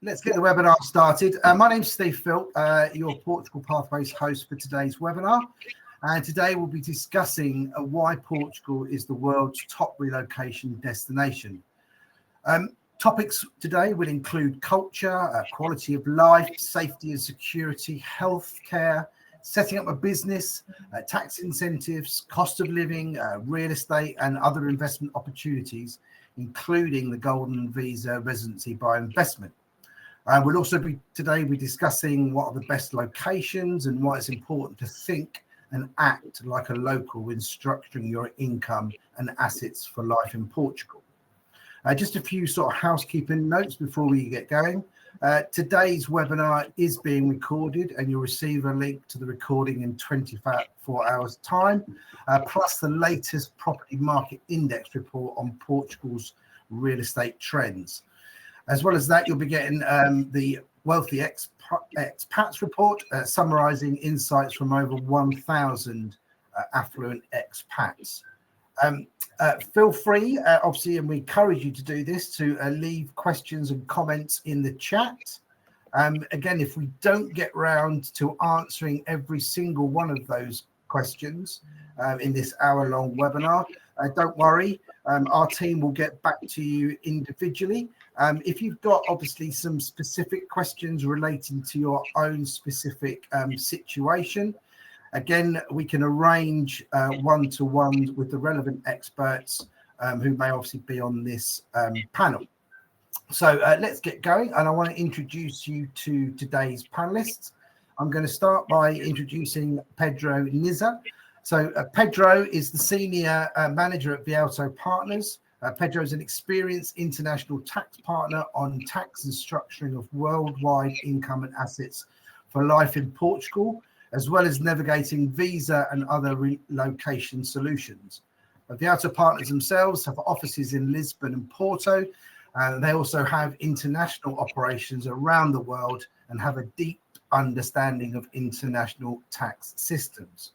Let's get the webinar started. My name's Steve Phil, your Portugal Pathways host for today's webinar. And today we'll be discussing why Portugal is the world's top relocation destination. Topics today will include culture, quality of life, safety and security, healthcare, setting up a business, tax incentives, cost of living, real estate and other investment opportunities, including the Golden Visa residency by investment. We'll also be discussing what are the best locations and why it's important to think and act like a local when structuring your income and assets for life in Portugal. Just a few sort of housekeeping notes before we get going. Today's webinar is being recorded and you'll receive a link to the recording in 24 hours time, plus the latest property market index report on Portugal's real estate trends. As well as that, you'll be getting the Wealthy Expats report, summarising insights from over 1,000 affluent expats. Feel free, obviously, and we encourage you to do this, to leave questions and comments in the chat. Again, if we don't get round to answering every single one of those questions in this hour-long webinar, don't worry, our team will get back to you individually. If you've got obviously some specific questions relating to your own specific situation, again, we can arrange one-to-one with the relevant experts who may obviously be on this panel. So let's get going, and I want to introduce you to today's panelists. I'm going to start by introducing Pedro Niza. So Pedro is the Senior Manager at Vialto Partners. Pedro is an experienced international tax partner on tax and structuring of worldwide income and assets for life in Portugal, as well as navigating visa and other relocation solutions. Vialto Partners themselves have offices in Lisbon and Porto. They also have international operations around the world and have a deep understanding of international tax systems.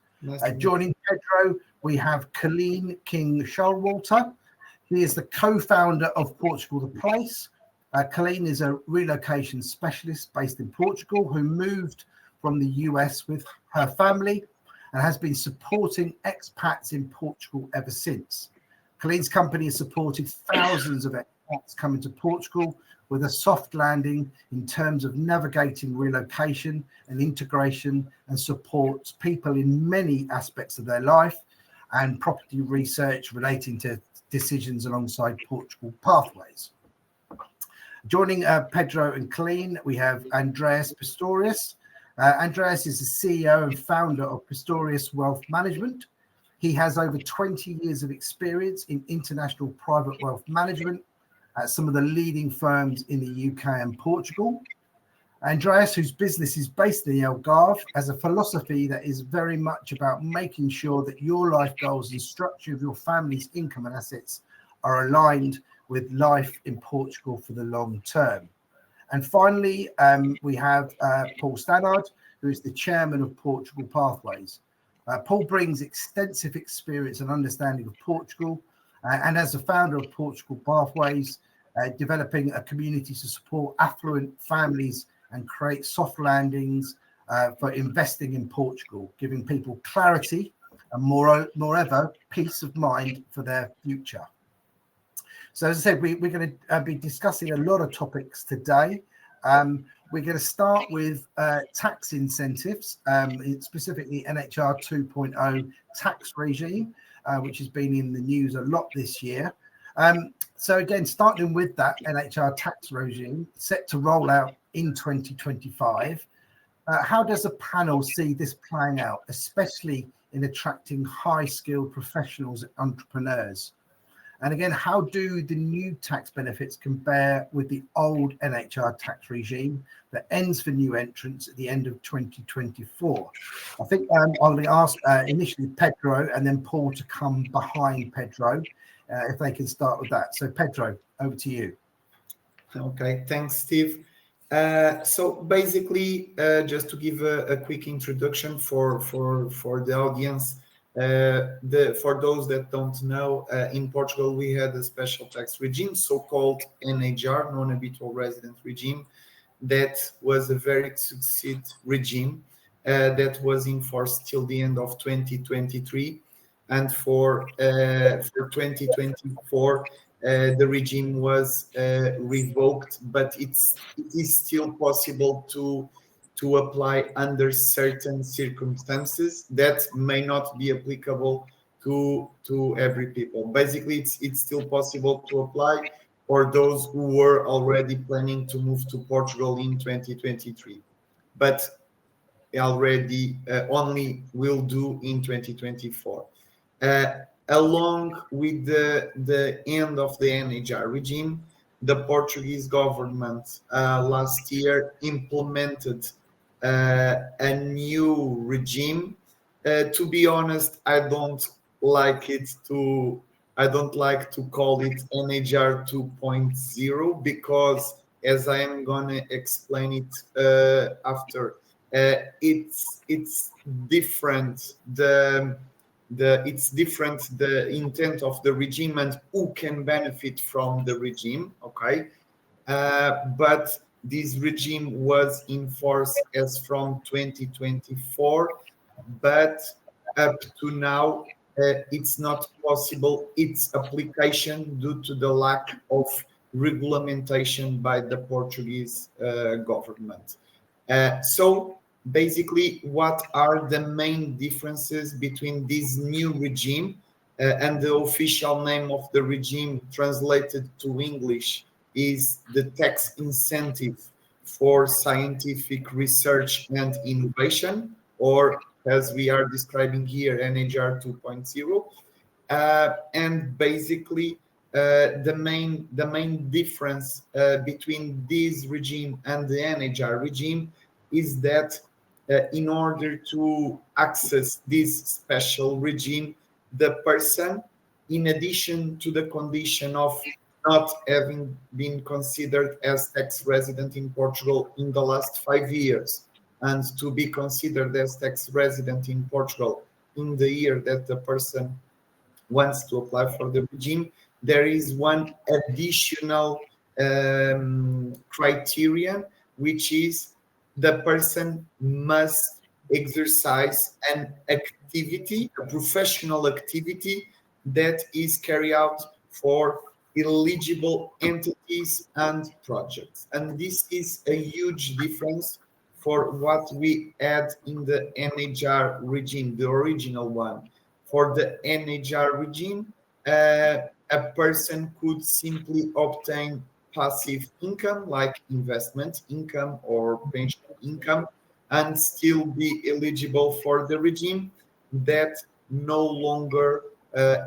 Joining Pedro, we have Colleen King-Showalter. He is the co-founder of Portugal The Place. Colleen is a relocation specialist based in Portugal who moved from the US with her family and has been supporting expats in Portugal ever since. Colleen's company has supported thousands of expats coming to Portugal with a soft landing in terms of navigating relocation and integration, and supports people in many aspects of their life and property research relating to decisions alongside Portugal Pathways. Joining Pedro and Colleen, we have Andreas Pistorius. Andreas is the CEO and founder of Pistorius Wealth Management. He has over 20 years of experience in international private wealth management at some of the leading firms in the UK and Portugal. Andreas, whose business is based in the Algarve, has a philosophy that is very much about making sure that your life goals and structure of your family's income and assets are aligned with life in Portugal for the long term. And finally, we have Paul Stannard, who is the chairman of Portugal Pathways. Paul brings extensive experience and understanding of Portugal, and as the founder of Portugal Pathways, developing a community to support affluent families and create soft landings for investing in Portugal, giving people clarity and moreover, peace of mind for their future. So as I said, we're going to be discussing a lot of topics today. We're going to start with tax incentives, specifically NHR 2.0 tax regime, which has been in the news a lot this year. So again, starting with that NHR tax regime set to roll out in 2025, how does the panel see this playing out, especially in attracting high-skilled professionals and entrepreneurs? And again, how do the new tax benefits compare with the old NHR tax regime that ends for new entrants at the end of 2024? I think I'm going to ask initially Pedro and then Paul to come behind Pedro, if they can start with that. So Pedro, over to you. Okay, thanks, Steve. So basically, just to give a quick introduction for the audience, for those that don't know, in Portugal we had a special tax regime, so-called NHR, non-habitual resident regime, that was a very succeed regime that was in force till the end of 2023. And for 2024, the regime was revoked, but it is still possible to apply under certain circumstances that may not be applicable to every people. Basically, it's still possible to apply for those who were already planning to move to Portugal in 2023, but already only will do in 2024. Along with the end of the NHR regime, the Portuguese government last year implemented a new regime. To be honest, I don't like to call it NHR 2.0 because, as I am gonna explain it after, it's different. It's different the intent of the regime and who can benefit from the regime. Okay, but this regime was in force as from 2024, but up to now, it's not possible its application due to the lack of regulation by the Portuguese government. So basically, what are the main differences between this new regime and the official name of the regime translated to English is the tax incentive for scientific research and innovation, or as we are describing here, NHR 2.0. And basically, the main difference between this regime and the NHR regime is that in order to access this special regime, the person, in addition to the condition of not having been considered as tax resident in Portugal in the last 5 years, and to be considered as tax resident in Portugal in the year that the person wants to apply for the regime, there is one additional criterion, which is the person must exercise an activity, a professional activity that is carried out for eligible entities and projects. And this is a huge difference for what we had in the NHR regime, the original one. For the NHR regime, a person could simply obtain passive income like investment income or pension income and still be eligible for the regime. That no longer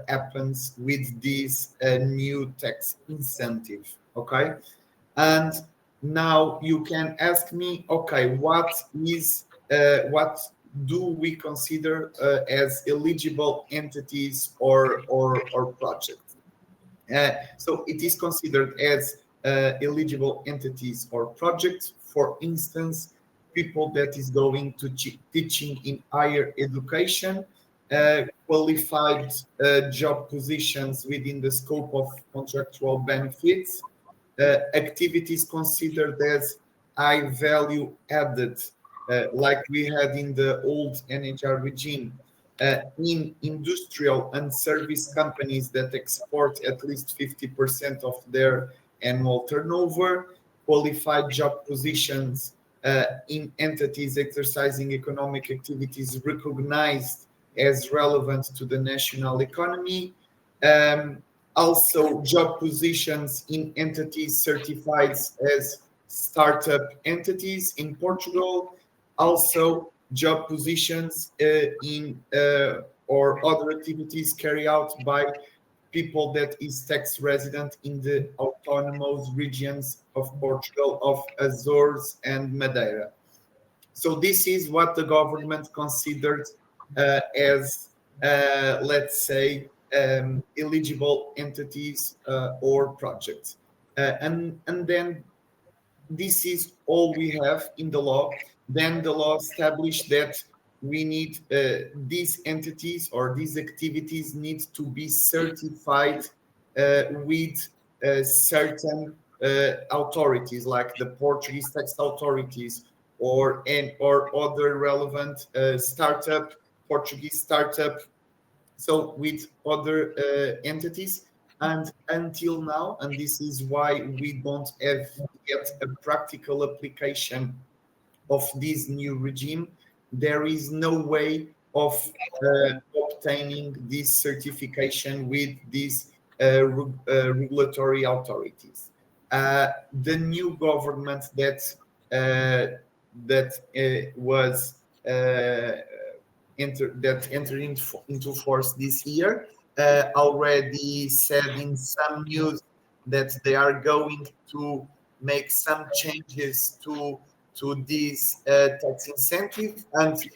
happens with this new tax incentive. Okay. And now you can ask me, okay, what do we consider as eligible entities or projects? So it is considered as eligible entities or projects. For instance, people that is going to teaching in higher education, qualified job positions within the scope of contractual benefits, activities considered as high value added, like we had in the old NHR regime, in industrial and service companies that export at least 50% of their annual turnover, qualified job positions in entities exercising economic activities recognized as relevant to the national economy, also job positions in entities certified as startup entities in Portugal, also job positions in or other activities carried out by people that is tax resident in the autonomous regions of Portugal of Azores and Madeira. So this is what the government considered as, let's say, eligible entities or projects. And then this is all we have in the law. Then the law established that we need these entities or these activities need to be certified with certain authorities like the Portuguese tax authorities or other relevant Portuguese startup, so with other entities. And until now, and this is why we don't have yet a practical application of this new regime, there is no way of obtaining this certification with these regulatory authorities. The new government was entered into force this year already said in some news that they are going to make some changes to this tax incentive, and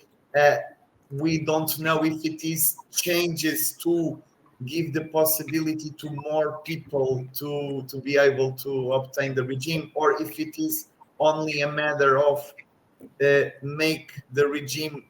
we don't know if it is changes to give the possibility to more people to be able to obtain the regime, or if it is only a matter of make the regime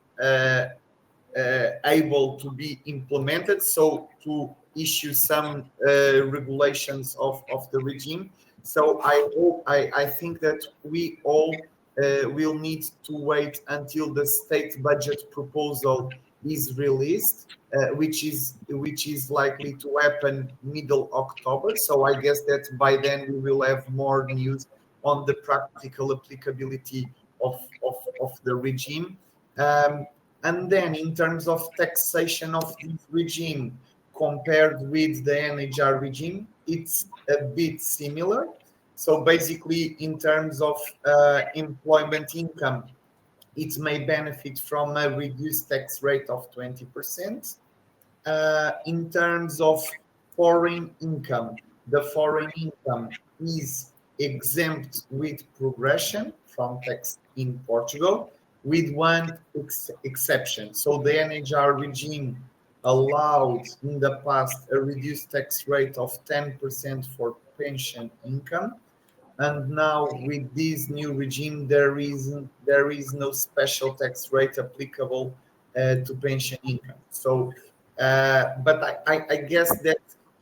able to be implemented, so to issue some regulations of the regime. So I think that we all will need to wait until the state budget proposal is released, which is likely to happen middle October. So I guess that by then we will have more news on the practical applicability of the regime. And then in terms of taxation of this regime compared with the NHR regime, it's a bit similar. So basically, in terms of employment income, it may benefit from a reduced tax rate of 20%. In terms of foreign income, the foreign income is exempt with progression from tax in Portugal, with one exception. So the NHR regime allowed in the past a reduced tax rate of 10% for pension income. And now with this new regime, there is no special tax rate applicable to pension income. So, but I guess that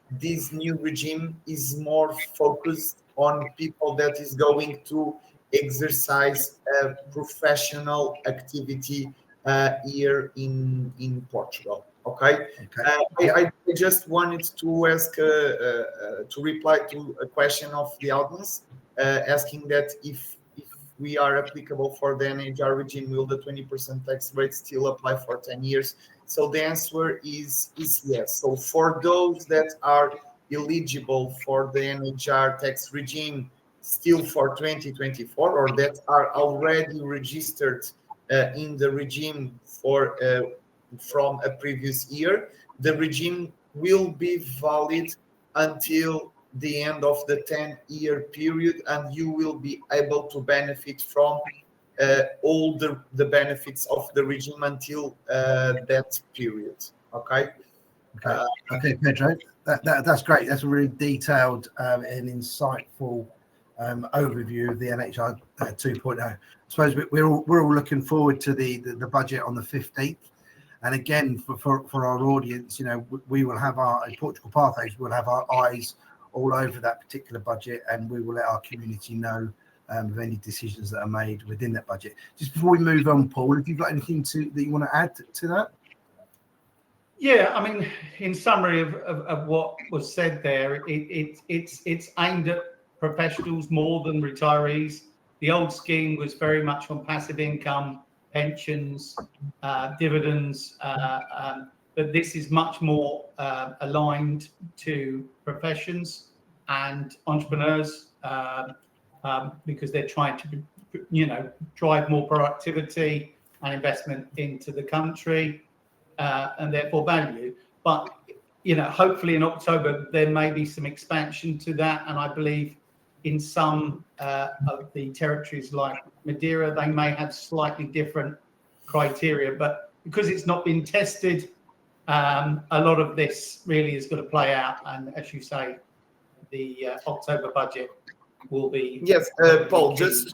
this new regime is more focused on people that is going to exercise a professional activity here in Portugal. Okay. I just wanted to ask to reply to a question of the audience asking that if we are applicable for the NHR regime, will the 20% tax rate still apply for 10 years? So the answer is yes. So for those that are eligible for the NHR tax regime still for 2024, or that are already registered in the regime for from a previous year, the regime will be valid until the end of the 10-year period, and you will be able to benefit from all the benefits of the regime until that period. Okay. Okay, Pedro, that's great. That's a really detailed and insightful overview of the NHR 2.0. I suppose we're all looking forward to the budget on the 15th. And again, for our audience, you know, we will have our Portugal Pathways. We'll have our eyes all over that particular budget, and we will let our community know of any decisions that are made within that budget. Just before we move on, Paul, have you got anything that you want to add to that? Yeah, I mean, in summary of what was said there, it's aimed at professionals more than retirees. The old scheme was very much on passive income, pensions, dividends, but this is much more aligned to professions and entrepreneurs because they're trying to, drive more productivity and investment into the country and therefore value. But, hopefully in October, there may be some expansion to that. And I believe in some of the territories like Madeira, they may have slightly different criteria, but because it's not been tested, a lot of this really is going to play out. And as you say, the October budget will be. Yes, Paul, just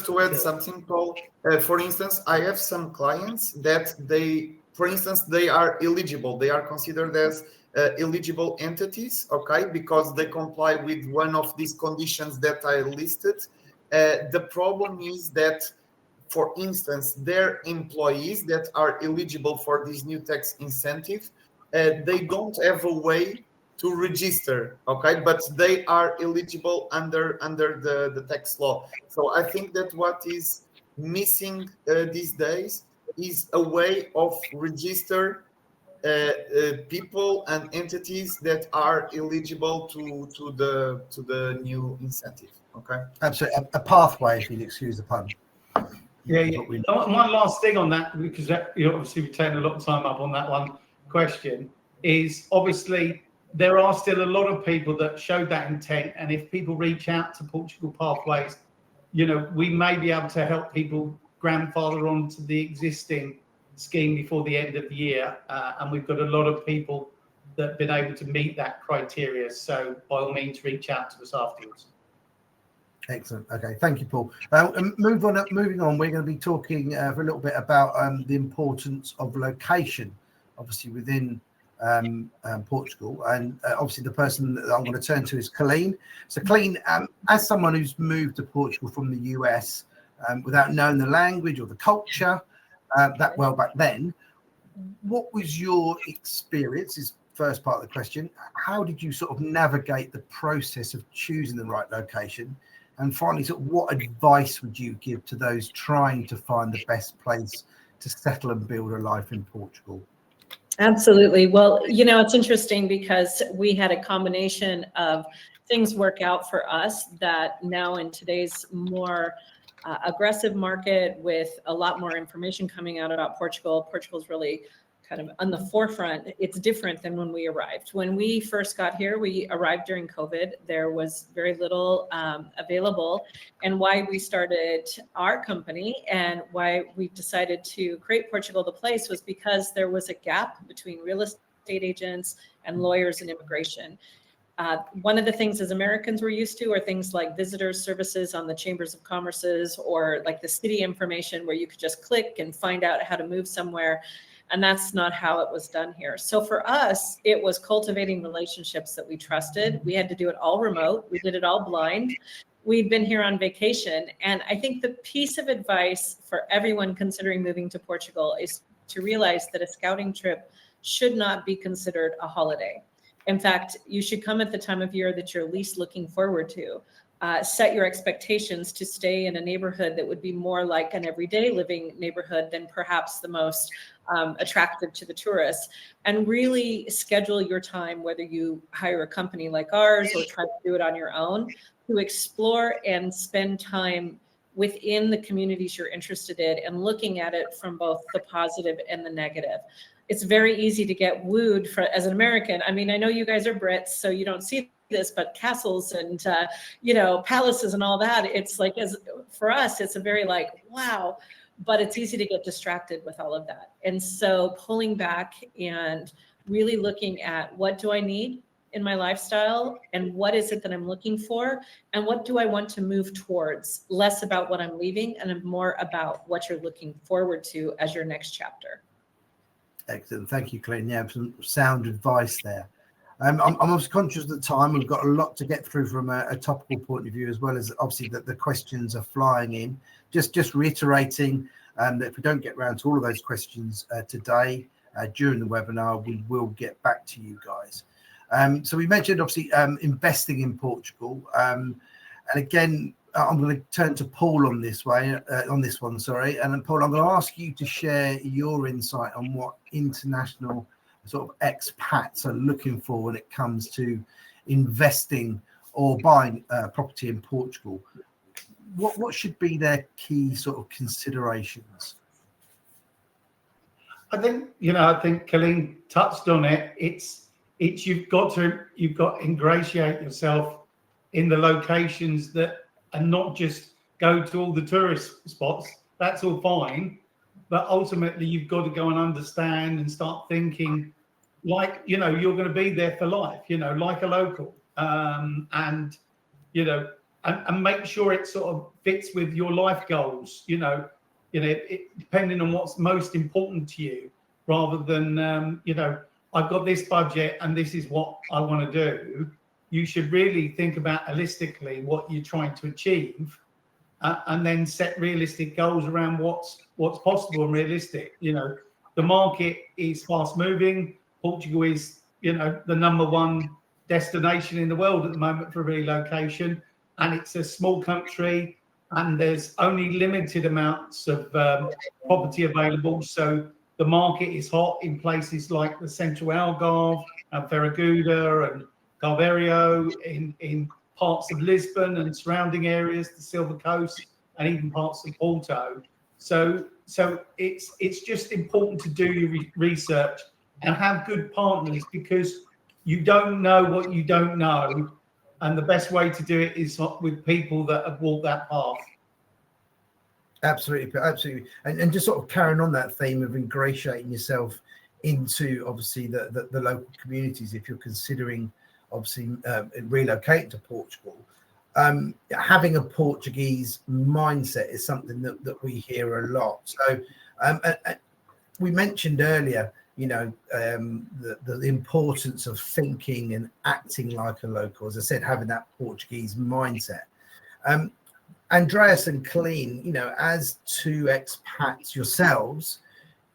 to add something, Paul, for instance, I have some clients that they are eligible. They are considered as eligible entities, okay, because they comply with one of these conditions that I listed. The problem is that, for instance, their employees that are eligible for this new tax incentive, they don't have a way to register, okay, but they are eligible under the tax law. So I think that what is missing these days is a way of register people and entities that are eligible to the new incentive. Okay. Absolutely, a pathway, if you'd excuse the pun. Yeah. One last thing on that, because obviously we've taken a lot of time up on that one question, is obviously there are still a lot of people that showed that intent, and if people reach out to Portugal Pathways, we may be able to help people grandfather onto the existing scheme before the end of the year, and we've got a lot of people that have been able to meet that criteria. So by all means, reach out to us afterwards. Excellent. Okay, thank you, Paul. Moving on, we're going to be talking for a little bit about the importance of location, obviously within Portugal, and obviously the person that I'm going to turn to is Colleen. So Colleen, as someone who's moved to Portugal from the US without knowing the language or the culture that well back then, what was your experience? Is first part of the question. How did you sort of navigate the process of choosing the right location? And finally, sort of what advice would you give to those trying to find the best place to settle and build a life in Portugal? Absolutely. Well, it's interesting because we had a combination of things work out for us that now in today's more aggressive market with a lot more information coming out about Portugal. Portugal's really kind of on the forefront. It's different than when we arrived. When we first got here, we arrived during COVID. There was very little available. And why we started our company and why we decided to create Portugal the Place was because there was a gap between real estate agents and lawyers and immigration. One of the things as Americans we're used to are things like visitors services on the chambers of commerces, or like the city information where you could just click and find out how to move somewhere. And that's not how it was done here. So for us, it was cultivating relationships that we trusted. We had to do it all remote. We did it all blind. We'd been here on vacation. And I think the piece of advice for everyone considering moving to Portugal is to realize that a scouting trip should not be considered a holiday. In fact, you should come at the time of year that you're least looking forward to. Set your expectations to stay in a neighborhood that would be more like an everyday living neighborhood than perhaps the most attractive to the tourists, and really schedule your time, whether you hire a company like ours or try to do it on your own, to explore and spend time within the communities you're interested in and looking at it from both the positive and the negative. It's very easy to get wooed as an American. I mean, I know you guys are Brits, so you don't see this, but castles and palaces and all that, it's like, for us, it's a very like, wow, but it's easy to get distracted with all of that. And so pulling back and really looking at, what do I need in my lifestyle, and what is it that I'm looking for, and what do I want to move towards? Less about what I'm leaving and more about what you're looking forward to as your next chapter. Excellent. Thank you, Colleen. Yeah, some sound advice there. I'm also conscious of the time. We've got a lot to get through from a topical point of view, as well as obviously that the questions are flying in. Just reiterating that if we don't get around to all of those questions today during the webinar, we will get back to you guys. So we mentioned obviously investing in Portugal, and again, I'm going to turn to Paul on this one. And then Paul, I'm going to ask you to share your insight on what international sort of expats are looking for when it comes to investing or buying property in Portugal. What should be their key sort of considerations? I think Colleen touched on it. It's you've got to ingratiate yourself in the locations that, and not just go to all the tourist spots. That's all fine, but ultimately you've got to go and understand and start thinking like, you're going to be there for life, like a local, and make sure it sort of fits with your life goals, depending on what's most important to you, rather than, I've got this budget and this is what I want to do, you should really think about holistically what you're trying to achieve, and then set realistic goals around what's possible and realistic. You know, the market is fast moving. Portugal is, you know, the #1 destination in the world at the moment for relocation, and it's a small country, and there's only limited amounts of property available. So the market is hot in places like the Central Algarve and Ferraguda and Calvario, in parts of Lisbon and surrounding areas, the Silver Coast, and even parts of Porto. So it's just important to do your research and have good partners, because you don't know what you don't know, and the best way to do it is with people that have walked that path. Absolutely. And just sort of carrying on that theme of ingratiating yourself into obviously the local communities, if you're considering obviously relocating to Portugal, having a Portuguese mindset is something that we hear a lot. So we mentioned earlier, you know, the importance of thinking and acting like a local. As I said, having that Portuguese mindset. Andreas and Colleen, you know, as two expats yourselves,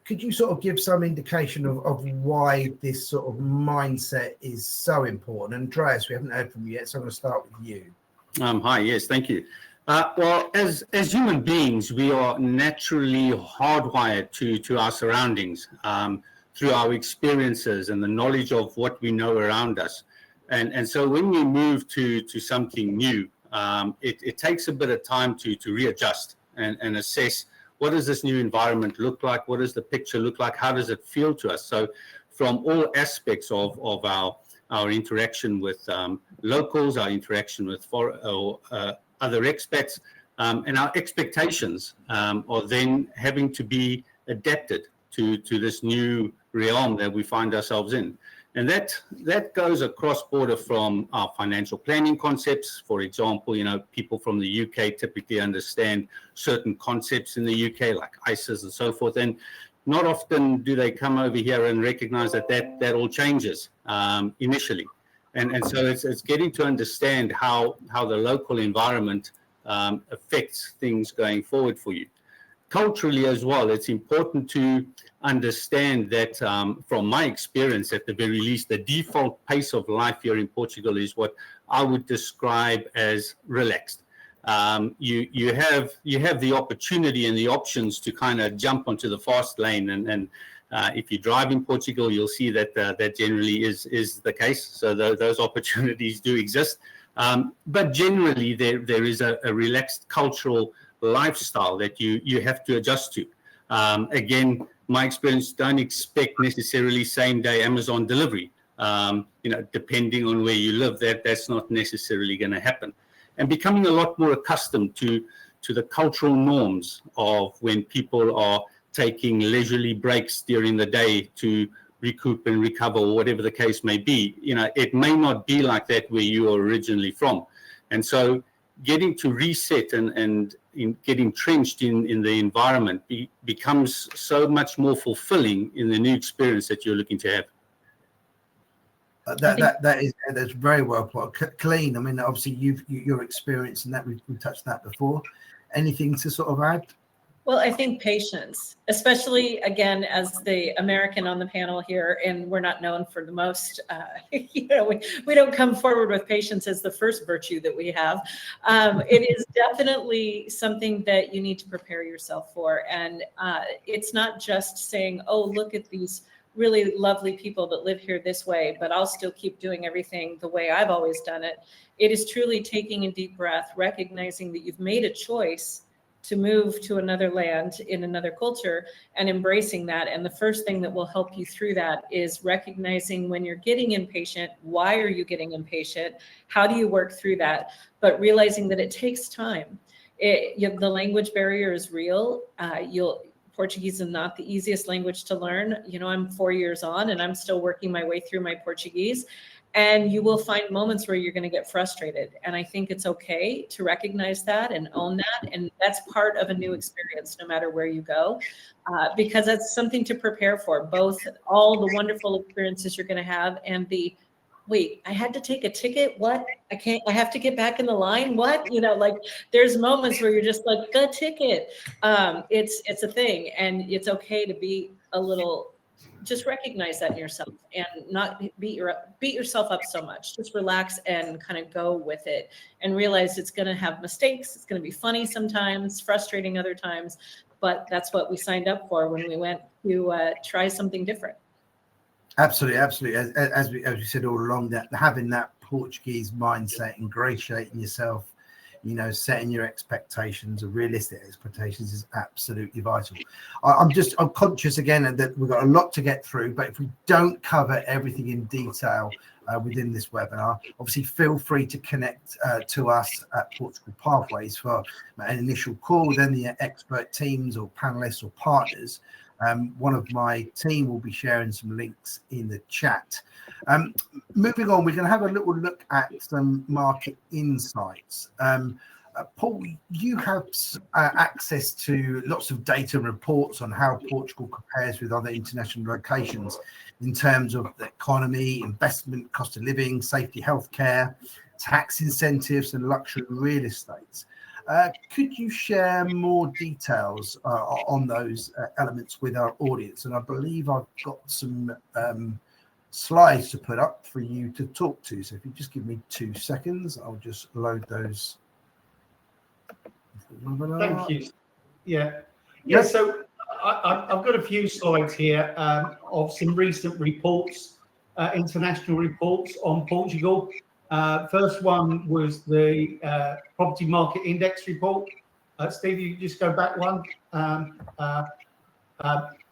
could you sort of give some indication of why this sort of mindset is so important? Andreas, we haven't heard from you yet, so I'm going to start with you. Hi, yes, thank you. Well, as human beings, we are naturally hardwired to our surroundings through our experiences and the knowledge of what we know around us. And so when we move to something new, it takes a bit of time to readjust and assess, what does this new environment look like? What does the picture look like? How does it feel to us? So from all aspects of our interaction with locals, our interaction with other expats, and our expectations are then having to be adapted to this new realm that we find ourselves in. And that goes across border from our financial planning concepts. For example, you know, people from the UK typically understand certain concepts in the UK, like ISAs and so forth. And not often do they come over here and recognize that all changes initially. And so it's getting to understand how the local environment affects things going forward for you. Culturally as well, it's important to understand that from my experience, at the very least, the default pace of life here in Portugal is what I would describe as relaxed. You have the opportunity and the options to kind of jump onto the fast lane, and if you drive in Portugal, you'll see that that generally is the case. So those opportunities do exist, but generally there is a relaxed cultural lifestyle that you have to adjust to. Again, my experience, don't expect necessarily same day Amazon delivery. You know, depending on where you live, that's not necessarily going to happen. And becoming a lot more accustomed to the cultural norms of when people are taking leisurely breaks during the day to recoup and recover, or whatever the case may be. You know, it may not be like that where you are originally from. And so getting to reset and get entrenched in the environment becomes so much more fulfilling in the new experience that you're looking to have. That's very well put. Colleen, I mean, obviously your experience in that, we've touched that before. Anything to sort of add? Well, I think patience, especially again, as the American on the panel here, and we're not known for the most, you know, we don't come forward with patience as the first virtue that we have. It is definitely something that you need to prepare yourself for. And it's not just saying, oh, look at these really lovely people that live here this way, but I'll still keep doing everything the way I've always done it. It is truly taking a deep breath, recognizing that you've made a choice to move to another land in another culture, and embracing that. And the first thing that will help you through that is recognizing when you're getting impatient, why are you getting impatient? How do you work through that? But realizing that it takes time. The language barrier is real. Portuguese is not the easiest language to learn. You know, I'm 4 years on and I'm still working my way through my Portuguese. And you will find moments where you're going to get frustrated. And I think it's okay to recognize that and own that. And that's part of a new experience, no matter where you go, because that's something to prepare for, both all the wonderful experiences you're going to have and the, wait, I had to take a ticket. What? I have to get back in the line. What? Like there's moments where you're just like, the ticket. It's a thing. And it's okay to be a little, just recognize that in yourself and not beat yourself up so much. Just relax and kind of go with it and realize it's going to have mistakes. It's going to be funny sometimes, frustrating other times, but that's what we signed up for when we went to try something different. Absolutely. As we said all along, that having that Portuguese mindset, ingratiating yourself, setting your expectations, or realistic expectations, is absolutely vital. I'm conscious again that we've got a lot to get through, but if we don't cover everything in detail within this webinar, obviously feel free to connect to us at Portugal Pathways for an initial call, then the expert teams or panelists or partners. One of my team will be sharing some links in the chat. Moving on, we're going to have a little look at some market insights. Paul, you have access to lots of data and reports on how Portugal compares with other international locations in terms of the economy, investment, cost of living, safety, healthcare, tax incentives, and luxury real estate. Could you share more details on those elements with our audience? And I believe I've got some slides to put up for you to talk to. So if you just give me 2 seconds, I'll just load those. Thank you. Yeah. So I've got a few slides here of some recent reports, international reports on Portugal. First one was the property market index report. Steve, you just go back one.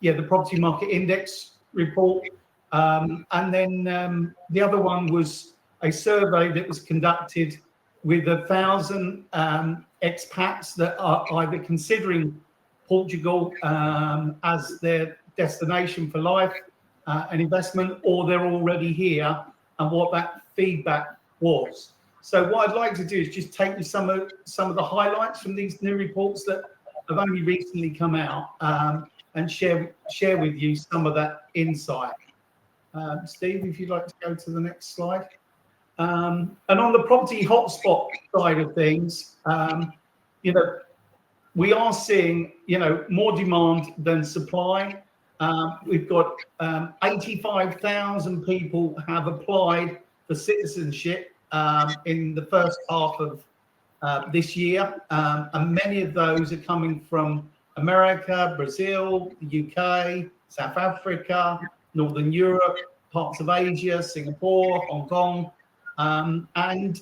The property market index report. And then the other one was a survey that was conducted with 1,000 expats that are either considering Portugal as their destination for life and investment, or they're already here, and what that feedback was. So what I'd like to do is just take you some of the highlights from these new reports that have only recently come out, and share with you some of that insight. Steve, if you'd like to go to the next slide. And on the property hotspot side of things, we are seeing, more demand than supply. We've got 85,000 people have applied for citizenship in the first half of this year, and many of those are coming from America, Brazil, the UK, South Africa, Northern Europe, parts of Asia, Singapore, Hong Kong, and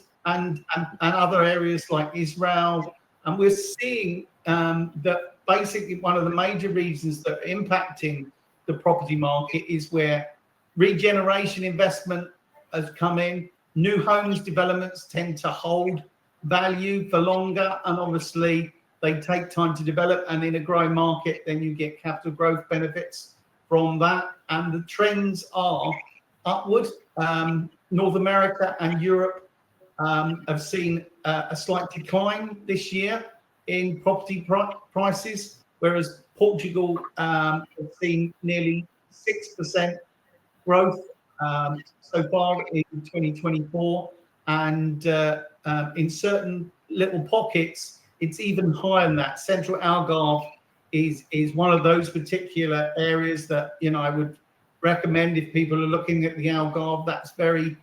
other areas like Israel. And we're seeing that basically one of the major reasons that are impacting the property market is where regeneration investment has come in. New homes developments tend to hold value for longer, and obviously they take time to develop, and in a growing market then you get capital growth benefits from that, and the trends are upward. North America and Europe have seen a slight decline this year in property prices, whereas Portugal has seen nearly 6% growth so far in 2024, and in certain little pockets it's even higher than that. Central Algarve is one of those particular areas that I would recommend if people are looking at the Algarve. That's very,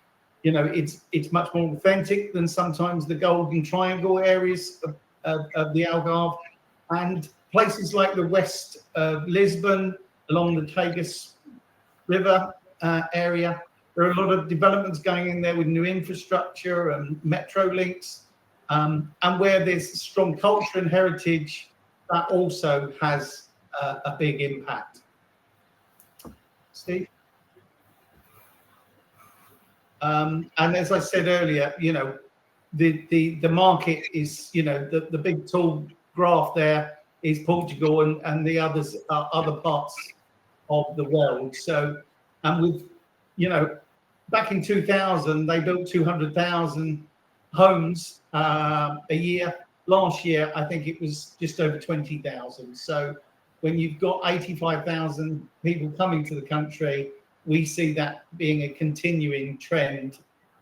it's much more authentic than sometimes the Golden Triangle areas of the Algarve, and places like the west of Lisbon along the Tagus River area. There are a lot of developments going in there with new infrastructure and metro links, and where there's strong culture and heritage, that also has a big impact. Steve? And as I said earlier, the market is, the big tall graph there is Portugal, and the others are other parts of the world. So, and with, back in 2000, they built 200,000 homes a year. Last year, I think it was just over 20,000. So when you've got 85,000 people coming to the country, we see that being a continuing trend.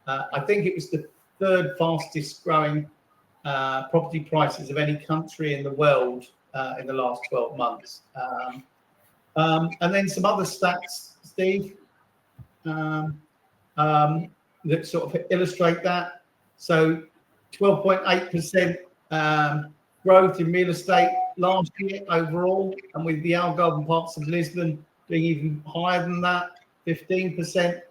I think it was the third fastest growing property prices of any country in the world in the last 12 months. And then some other stats, Steve, that sort of illustrate that. So 12.8% growth in real estate last year overall, and with the Algarve parts of Lisbon being even higher than that, 15%,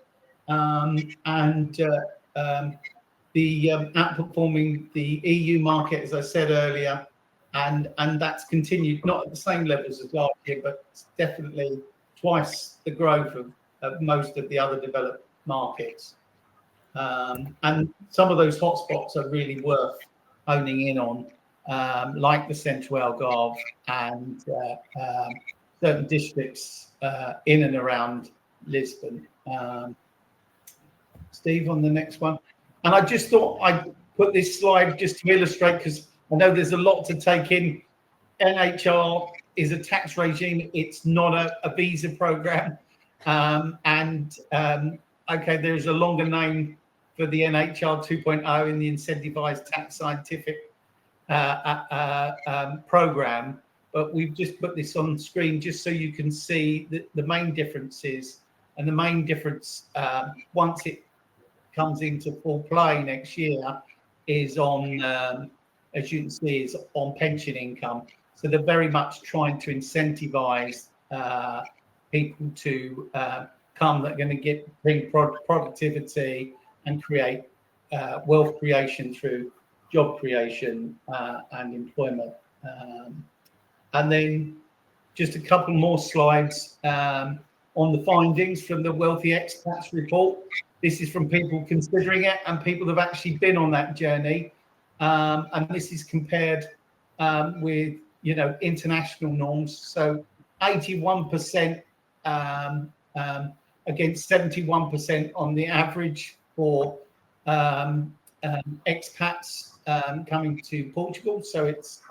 outperforming the EU market, as I said earlier, and that's continued, not at the same levels as last year, but it's definitely twice the growth of most of the other developed markets. And some of those hotspots are really worth honing in on, like the Central Algarve and certain districts in and around Lisbon. Steve, on the next one. And I just thought I'd put this slide just to illustrate, because I know there's a lot to take in. NHR is a tax regime. It's not a visa program. Okay, there's a longer name for the NHR 2.0 in the Incentivized Tax Scientific program. But we've just put this on the screen just so you can see the main differences. And the main difference, once it comes into full play next year, is on, as you can see, is on pension income. So they're very much trying to incentivize people to come that are going to bring productivity and create wealth creation through job creation and employment. And then just a couple more slides on the findings from the Wealthy Expats report. This is from people considering it and people that have actually been on that journey. And this is compared with, international norms. So 81% against 71% on the average for expats coming to Portugal. So it's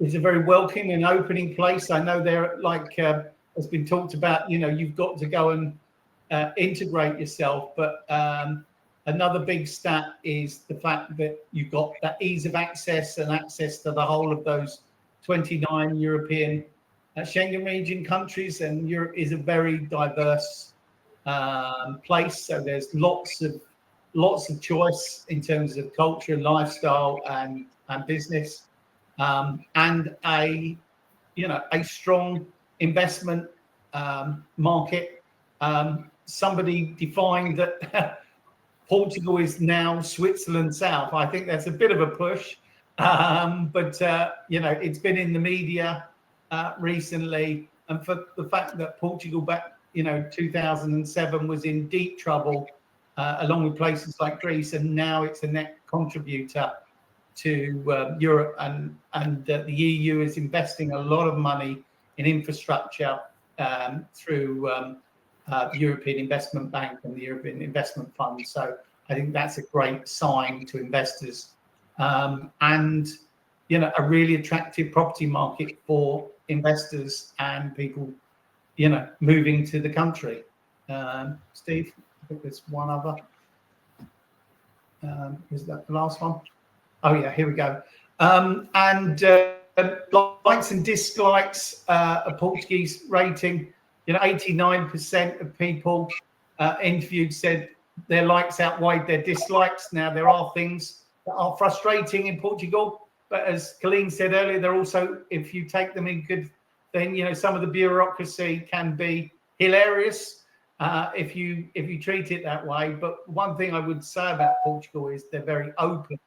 a very welcoming and opening place. I know there, like has been talked about, you've got to go and integrate yourself. But another big stat is the fact that you've got that ease of access and access to the whole of those 29 European Schengen region countries. And Europe is a very diverse place. So there's lots of choice in terms of culture, lifestyle, and business, and a strong investment market. Somebody defined that Portugal is now Switzerland South. I think that's a bit of a push, but it's been in the media recently, and for the fact that Portugal back 2007 was in deep trouble, along with places like Greece, and now it's a net contributor to Europe, and the EU is investing a lot of money in infrastructure through the European Investment Bank and the European Investment Fund. So I think that's a great sign to investors, and a really attractive property market for investors and people moving to the country. Steve, I think there's one other. Is that the last one? Oh yeah, here we go. Likes and dislikes, a Portuguese rating. 89% of people interviewed said their likes outweighed their dislikes. Now, there are things that are frustrating in Portugal, but as Colleen said earlier, they're also, if you take them in good, then some of the bureaucracy can be hilarious if you treat it that way. But one thing I would say about Portugal is they're very open,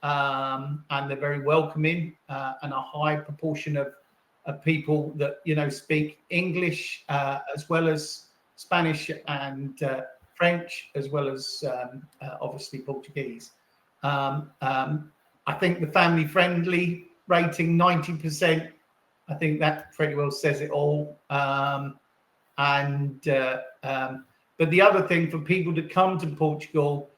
and they're very welcoming, and a high proportion of people that speak English as well as Spanish and French, as well as obviously Portuguese. I think the family friendly rating, 90%. I think that pretty well says it all. And But the other thing for people to come to Portugal,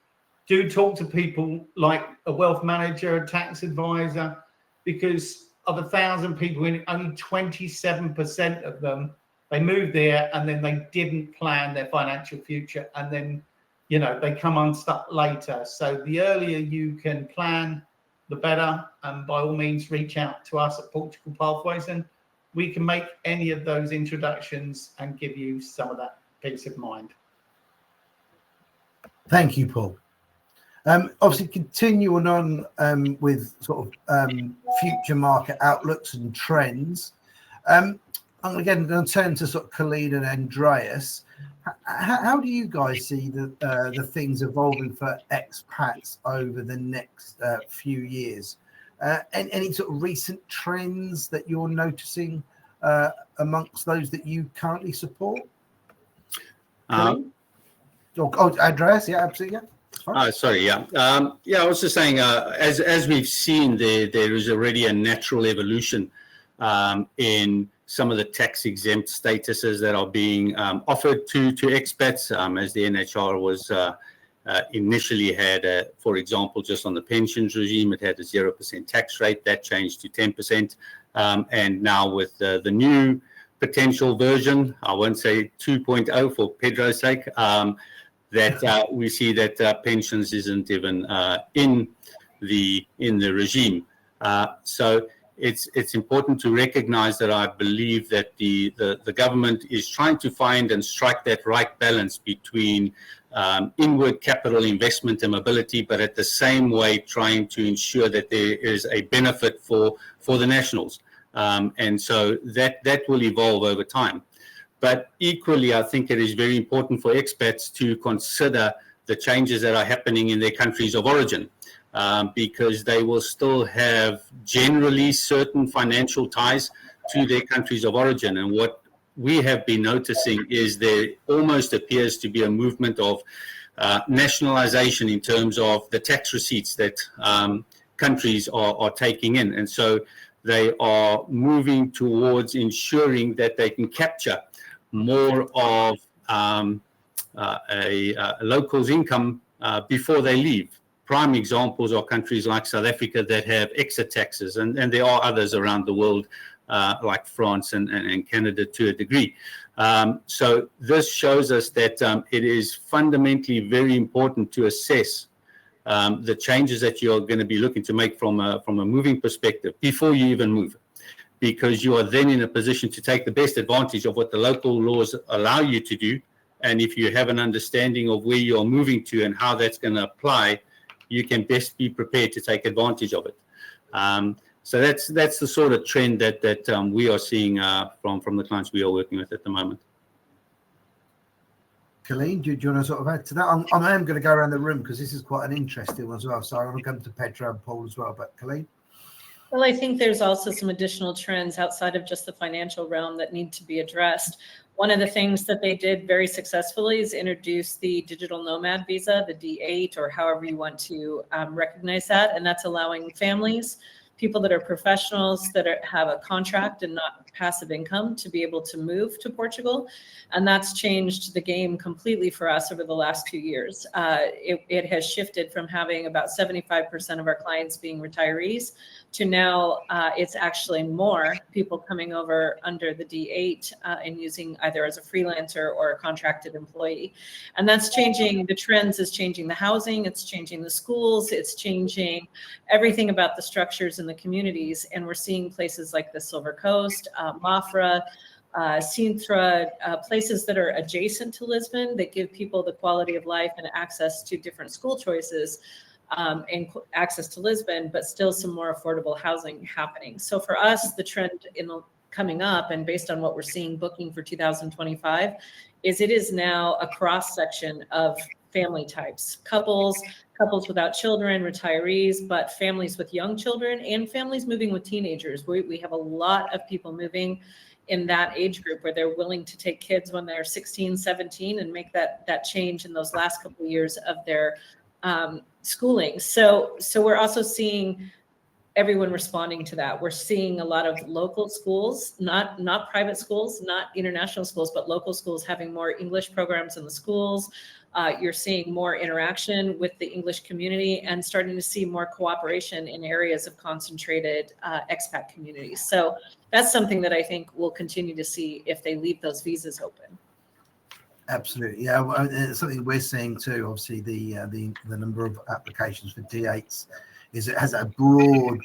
do talk to people like a wealth manager, a tax advisor, because of 1,000 people in, only 27% of them, they moved there and then they didn't plan their financial future, and then, you know, they come unstuck later. So the earlier you can plan, the better. And by all means, reach out to us at Portugal Pathways, and we can make any of those introductions and give you some of that peace of mind. Thank you, Paul. Obviously, continuing on with sort of future market outlooks and trends. I'm again going to turn to sort of Colleen and Andreas. How do you guys see the things evolving for expats over the next few years? Any sort of recent trends that you're noticing amongst those that you currently support? Andreas, yeah, absolutely, yeah. Sorry, yeah. I was just saying, as we've seen, there is already a natural evolution in some of the tax-exempt statuses that are being offered to expats, as the NHR was initially had, for example, just on the pensions regime, it had a 0% tax rate. That changed to 10%. And now with the new potential version, I won't say 2.0 for Pedro's sake, that we see that pensions isn't even in the regime. So it's important to recognize that I believe that the government is trying to find and strike that right balance between inward capital investment and mobility, but at the same way trying to ensure that there is a benefit for the nationals. And so that will evolve over time. But equally, I think it is very important for expats to consider the changes that are happening in their countries of origin, because they will still have generally certain financial ties to their countries of origin. And what we have been noticing is there almost appears to be a movement of nationalization in terms of the tax receipts that countries are taking in. And so they are moving towards ensuring that they can capture more of a local's income before they leave. Prime examples are countries like South Africa that have exit taxes, and there are others around the world like France and Canada to a degree. So this shows us that it is fundamentally very important to assess the changes that you're going to be looking to make from a moving perspective before you even move, because you are then in a position to take the best advantage of what the local laws allow you to do. And if you have an understanding of where you're moving to and how that's going to apply, you can best be prepared to take advantage of it. So that's the sort of trend that we are seeing from the clients we are working with at the moment. Colleen, do you want to sort of add to that? I am going to go around the room because this is quite an interesting one as well. So I want to come to Pedro and Paul as well. But Colleen? Well, I think there's also some additional trends outside of just the financial realm that need to be addressed. One of the things that they did very successfully is introduce the digital nomad visa, the D8, or however you want to recognize that. And that's allowing families, people that are professionals that have a contract and not passive income, to be able to move to Portugal. And that's changed the game completely for us over the last 2 years. It has shifted from having about 75% of our clients being retirees to now it's actually more people coming over under the D8 and using either as a freelancer or a contracted employee. And that's changing, the trends is changing the housing, it's changing the schools, it's changing everything about the structures in the communities. And we're seeing places like the Silver Coast, Mafra, Sintra, places that are adjacent to Lisbon that give people the quality of life and access to different school choices and access to Lisbon, but still some more affordable housing happening. So for us, the trend coming up, and based on what we're seeing booking for 2025, is it is now a cross section of family types, couples without children, retirees, but families with young children and families moving with teenagers. We have a lot of people moving in that age group where they're willing to take kids when they're 16, 17 and make that change in those last couple of years of their schooling. So we're also seeing everyone responding to that. We're seeing a lot of local schools, not private schools, not international schools, but local schools having more English programs in the schools. You're seeing more interaction with the English community and starting to see more cooperation in areas of concentrated expat communities. So that's something that I think we'll continue to see if they leave those visas open. Absolutely, yeah. Well, it's something we're seeing too. Obviously, the number of applications for D8s it has a broad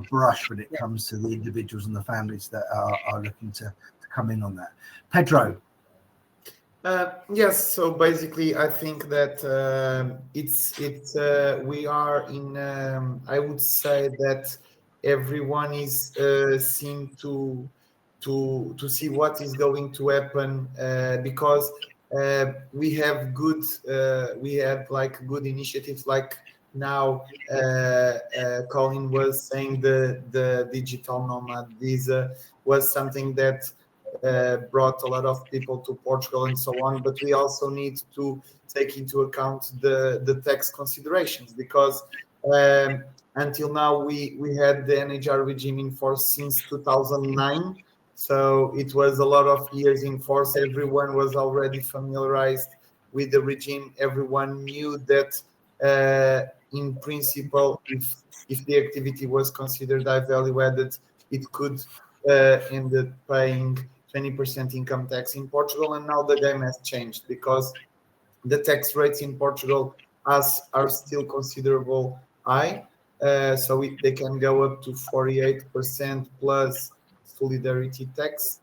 brush when it comes to the individuals and the families that are looking to come in on that. Pedro. Yes. So basically, I think that we are in. I would say that everyone is seem to see what is going to happen because we have like good initiatives like now Colin was saying the digital nomad visa was something that brought a lot of people to Portugal and so on, but we also need to take into account the tax considerations because until now we had the NHR regime in force since 2009. So it was a lot of years in force. Everyone was already familiarized with the regime. Everyone knew that in principle, if the activity was considered high value added, it could end up paying 20% income tax in Portugal. And now the game has changed because the tax rates in Portugal are still considerable high. So they can go up to 48% plus solidarity tax.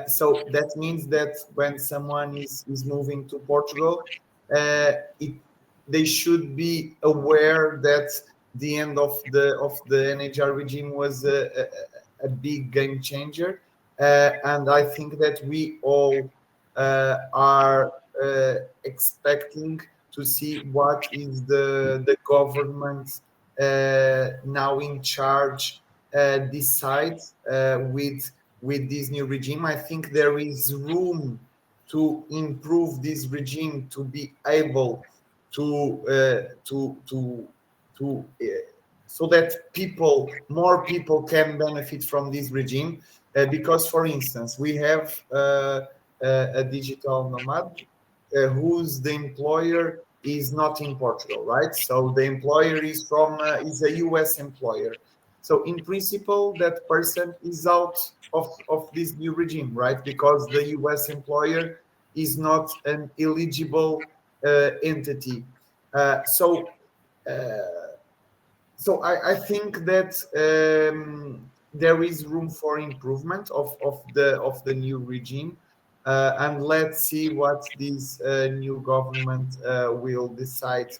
So that means that when someone is moving to Portugal, they should be aware that the end of the NHR regime was a big game changer. And I think that we all are expecting to see what is the government now in charge decides with this new regime. I think there is room to improve this regime to be able to so that more people can benefit from this regime. Because, for instance, we have a digital nomad whose the employer is not in Portugal, right? So the employer is is a US employer. So in principle, that person is out of this new regime, right? Because the US employer is not an eligible entity. So I think that there is room for improvement of the new regime, and let's see what this new government will decide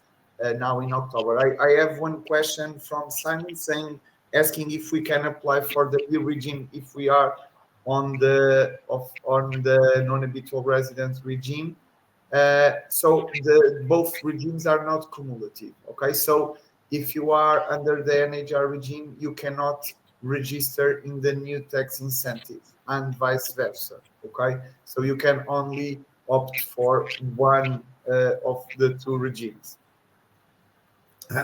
now in October. I have one question from Simon asking if we can apply for the new regime if we are on the non-habitual resident regime. So both regimes are not cumulative. Okay, so if you are under the NHR regime, you cannot register in the new tax incentive and vice versa. Okay, so you can only opt for one of the two regimes.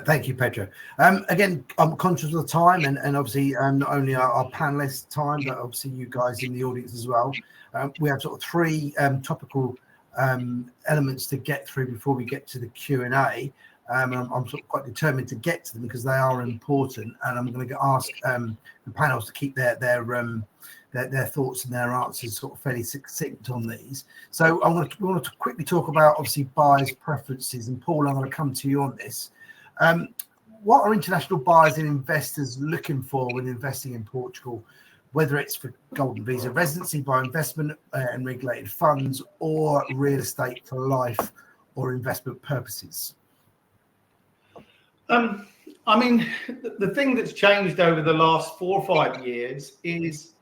Thank you, Pedro. Again, I'm conscious of the time and obviously not only our panelists' time, but obviously you guys in the audience as well. We have sort of three topical elements to get through before we get to the Q&A. I'm sort of quite determined to get to them because they are important, and I'm going to ask the panels to keep their thoughts and their answers sort of fairly succinct on these. So we want to quickly talk about obviously buyers' preferences, and Paul, I'm going to come to you on this. What are international buyers and investors looking for when investing in Portugal, whether it's for golden visa residency, by investment and regulated funds, or real estate for life or investment purposes? I mean, the thing that's changed over the last 4 or 5 years is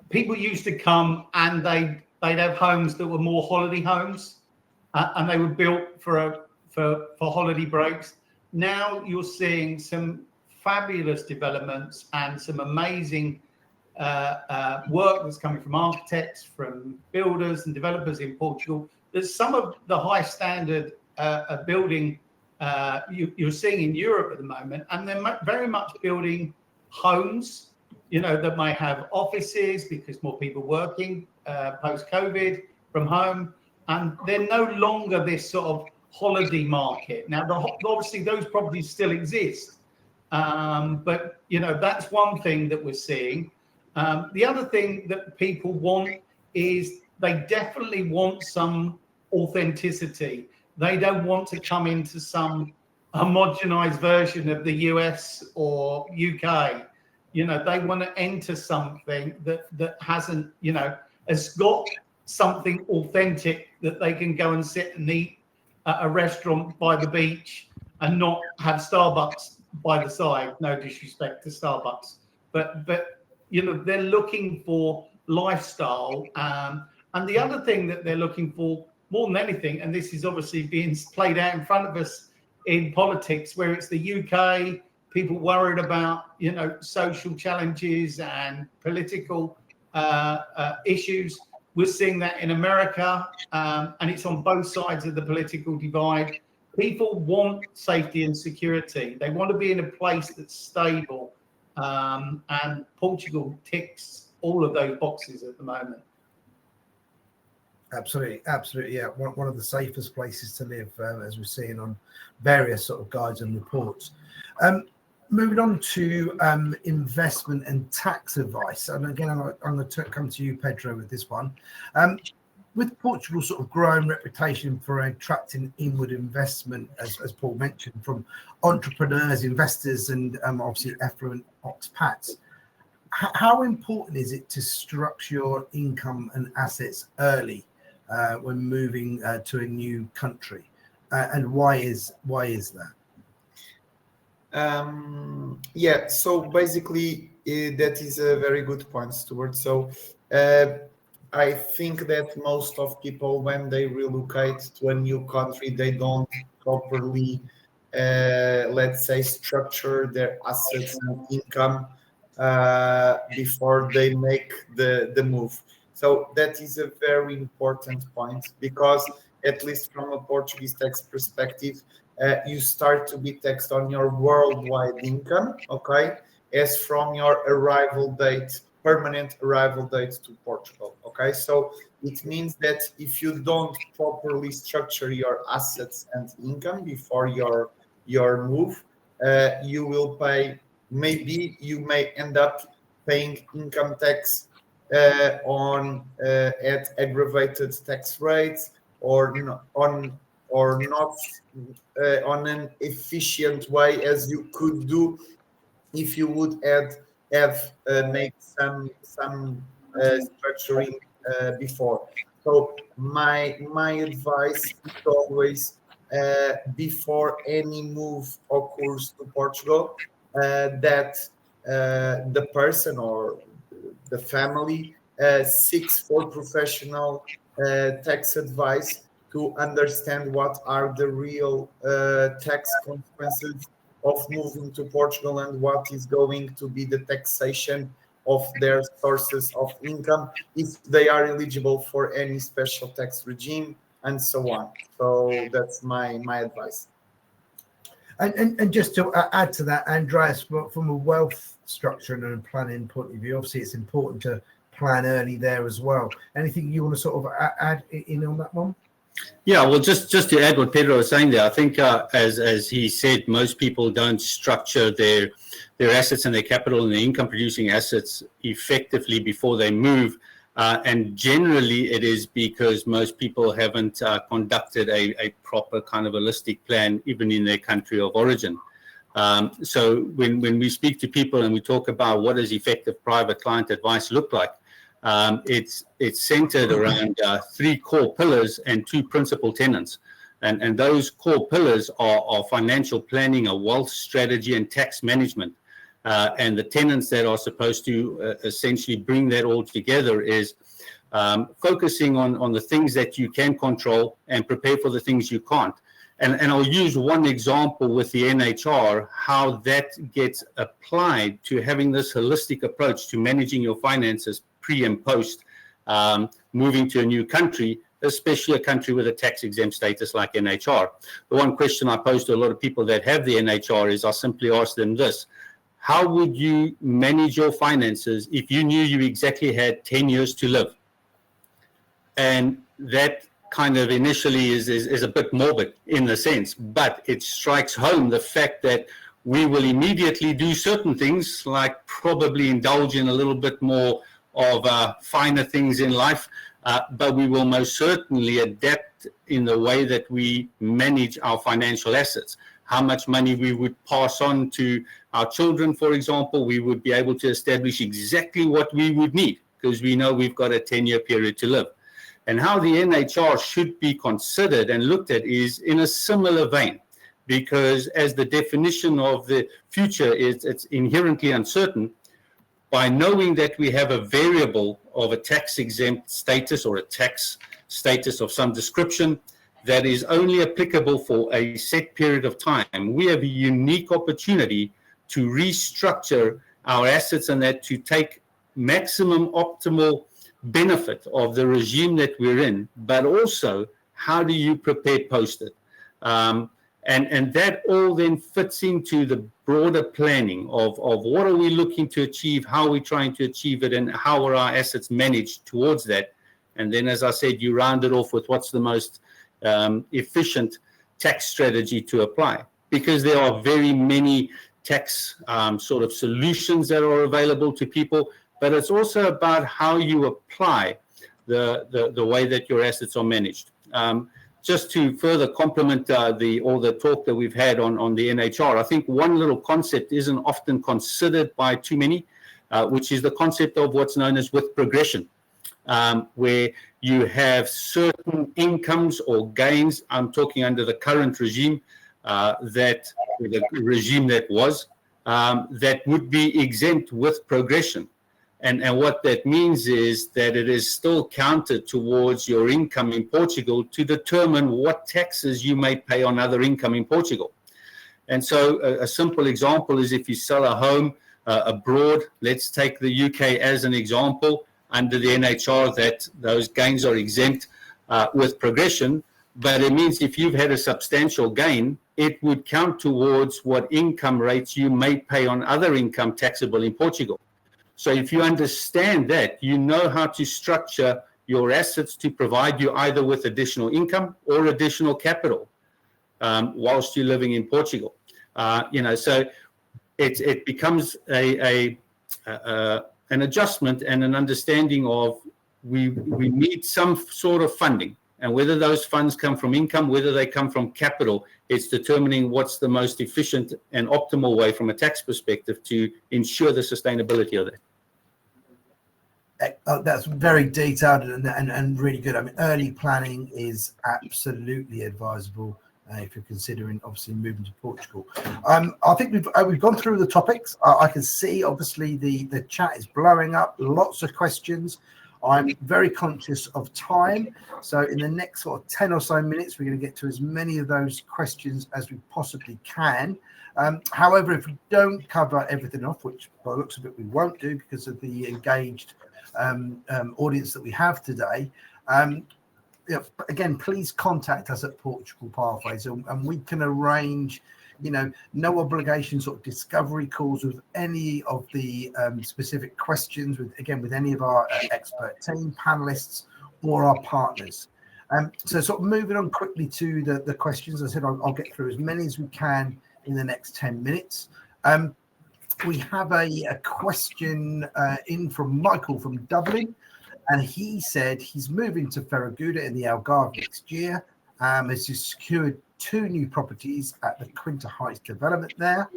people used to come and they'd have homes that were more holiday homes, and they were built for holiday breaks. Now you're seeing some fabulous developments and some amazing work that's coming from architects, from builders and developers in Portugal. There's some of the high standard building you're seeing in Europe at the moment, and they're very much building homes, that may have offices because more people working post-COVID from home, and they're no longer this sort of holiday market. Now, obviously, those properties still exist, but that's one thing that we're seeing. The other thing that people want is they definitely want some authenticity. They don't want to come into some homogenized version of the US or UK. They want to enter something that hasn't, has got something authentic that they can go and sit and eat at a restaurant by the beach and not have Starbucks by the side. No disrespect to Starbucks, but they're looking for lifestyle. And the other thing that they're looking for more than anything, and this is obviously being played out in front of us in politics, where it's the UK, people worried about, social challenges and political issues. We're seeing that in America, and it's on both sides of the political divide. People want safety and security. They want to be in a place that's stable, and Portugal ticks all of those boxes at the moment. Absolutely, yeah. One of the safest places to live, as we're seeing on various sort of guides and reports. Moving on to investment and tax advice, and again, I'm going to come to you, Pedro, with this one. With Portugal's sort of growing reputation for attracting inward investment, as Paul mentioned, from entrepreneurs, investors, and obviously affluent expats, how important is it to structure your income and assets early when moving to a new country, and why is that? So basically that is a very good point, Stuart. So I think that most of people, when they relocate to a new country, they don't properly let's say structure their assets and income before they make the move. So that is a very important point, because at least from a Portuguese tax perspective, you start to be taxed on your worldwide income, okay, as from your arrival date, permanent arrival date to Portugal, okay? So it means that if you don't properly structure your assets and income before your move, you will pay, maybe you may end up paying income tax at aggravated tax rates, or not on an efficient way as you could do if you would have made some structuring before. So my advice is always, before any move occurs to Portugal, that the person or the family seeks for professional tax advice to understand what are the real tax consequences of moving to Portugal, and what is going to be the taxation of their sources of income, if they are eligible for any special tax regime, and so on. So that's my advice. And just to add to that, Andreas, from a wealth structure and a planning point of view, obviously it's important to plan early there as well. Anything you want to sort of add in on that one? Yeah, well, just to add what Pedro was saying there, I think as he said, most people don't structure their assets and their capital and their income producing assets effectively before they move. And generally it is because most people haven't conducted a proper kind of holistic plan, even in their country of origin. So when we speak to people and we talk about what does effective private client advice look like, it's centered around 3 core pillars and 2 principal tenets. And those core pillars are financial planning, a wealth strategy, and tax management. And the tenets that are supposed to essentially bring that all together is focusing on the things that you can control and prepare for the things you can't. And I'll use one example with the NHR, how that gets applied to having this holistic approach to managing your finances pre and post moving to a new country, especially a country with a tax-exempt status like NHR. The one question I pose to a lot of people that have the NHR is I simply ask them this: how would you manage your finances if you knew you exactly had 10 years to live? And that kind of initially is a bit morbid in the sense, but it strikes home the fact that we will immediately do certain things, like probably indulge in a little bit more of finer things in life, but we will most certainly adapt in the way that we manage our financial assets. How much money we would pass on to our children, for example, we would be able to establish exactly what we would need, because we know we've got a 10-year period to live. And how the NHR should be considered and looked at is in a similar vein, because as the definition of the future is, it's inherently uncertain. By knowing that we have a variable of a tax-exempt status or a tax status of some description that is only applicable for a set period of time, we have a unique opportunity to restructure our assets and that to take maximum optimal benefit of the regime that we're in, but also how do you prepare post it? And that all then fits into the broader planning of what are we looking to achieve, how are we trying to achieve it, and how are our assets managed towards that. And then, as I said, you round it off with what's the most efficient tax strategy to apply, because there are very many tax sort of solutions that are available to people, but it's also about how you apply the way that your assets are managed. Just to further complement all the talk that we've had on the NHR, I think one little concept isn't often considered by too many, which is the concept of what's known as with progression, where you have certain incomes or gains. I'm talking under the current regime, the regime that was, that would be exempt with progression. And what that means is that it is still counted towards your income in Portugal to determine what taxes you may pay on other income in Portugal. And so a simple example is if you sell a home abroad, let's take the UK as an example, under the NHR, that those gains are exempt with progression. But it means if you've had a substantial gain, it would count towards what income rates you may pay on other income taxable in Portugal. So if you understand that, you know how to structure your assets to provide you either with additional income or additional capital whilst you're living in Portugal. So it becomes an adjustment and an understanding of we need some sort of funding. And whether those funds come from income, whether they come from capital, it's determining what's the most efficient and optimal way from a tax perspective to ensure the sustainability of that. That's very detailed and really good. I mean, early planning is absolutely advisable if you're considering obviously moving to Portugal. I think we've gone through the topics. I can see obviously the chat is blowing up, lots of questions. I'm very conscious of time. So in the next sort of 10 or so minutes, we're going to get to as many of those questions as we possibly can. However, if we don't cover everything off, which by the looks of it we won't do because of the engaged audience that we have today, again, please contact us at Portugal Pathways and we can arrange, no obligation sort of discovery calls with any of the specific questions with any of our expert team, panelists or our partners. So sort of moving on quickly to the questions. As I said, I'll get through as many as we can in the next 10 minutes. We have a question in from Michael from Dublin, and he said he's moving to Ferraguda in the Algarve next year. Has secured 2 new properties at the Quinta Heights development there.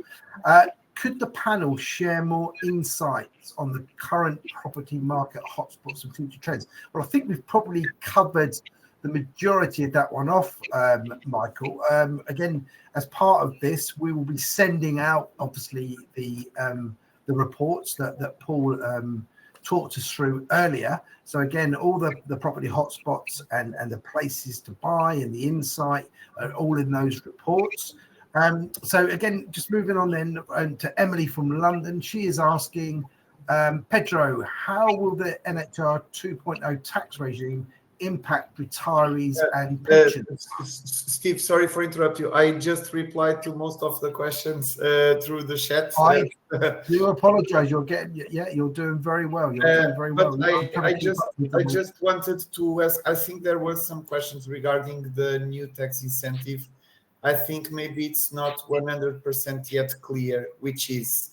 Could the panel share more insights on the current property market hotspots and future trends? Well, I think we've probably covered the majority of that one off, Michael. Again, as part of this, we will be sending out, obviously, the reports that Paul talked us through earlier. So again, all the property hotspots and the places to buy and the insight are all in those reports. So again, just moving on then to Emily from London. She is asking, Pedro, how will the NHR 2.0 tax regime impact retirees and pensions? Steve, sorry for interrupt you. I just replied to most of the questions through the chat. I do apologize. You're doing very well. You're doing very well. I just wanted to ask, I think there were some questions regarding the new tax incentive. I think maybe it's not 100% yet clear, which is,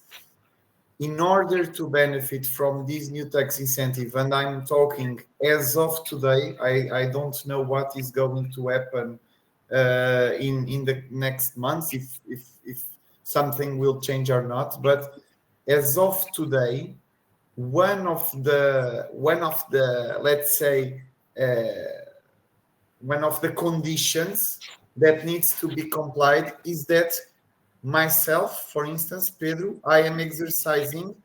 in order to benefit from this new tax incentive, and I'm talking as of today, I don't know what is going to happen in the next months, if something will change or not. But as of today, one of the let's say one of the conditions that needs to be complied is that myself, for instance, Pedro, I am exercising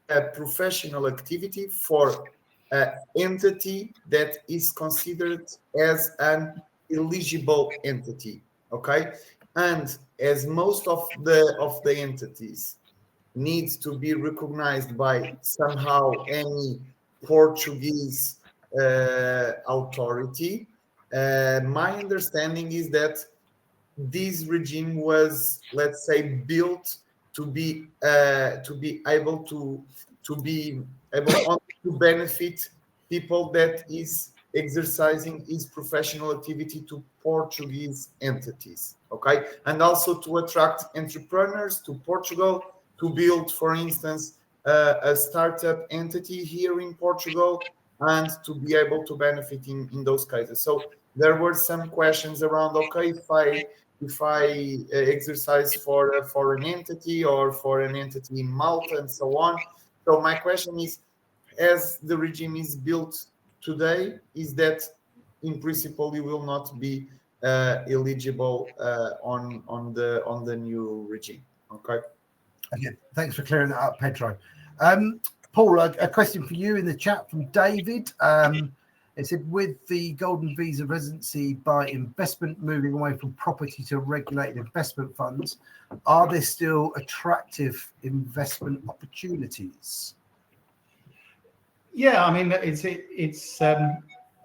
a professional activity for an entity that is considered as an eligible entity. Okay, and as most of the entities needs to be recognized by somehow any Portuguese authority, my understanding is that this regime was, let's say, built to be able to benefit people that is exercising his professional activity to Portuguese entities, okay, and also to attract entrepreneurs to Portugal to build, for instance, a startup entity here in Portugal, and to be able to benefit in those cases. So there were some questions around, okay, if I exercise for a foreign entity or for an entity in Malta and so on. So my question is, as the regime is built today, is that in principle you will not be eligible on the new regime? Okay. Okay, thanks for clearing that up, Pedro. Paul, a question for you in the chat from David. It said, with the golden visa residency by investment moving away from property to regulated investment funds, are there still attractive investment opportunities? Yeah, I mean,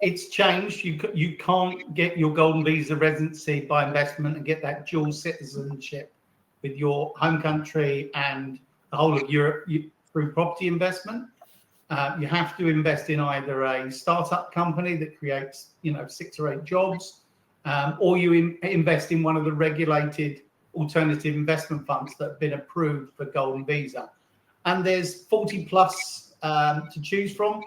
it's changed. You can't get your golden visa residency by investment and get that dual citizenship with your home country and the whole of Europe through property investment. You have to invest in either a startup company that creates, 6 or 8 jobs, or you invest in one of the regulated alternative investment funds that have been approved for golden visa. And there's 40 plus to choose from.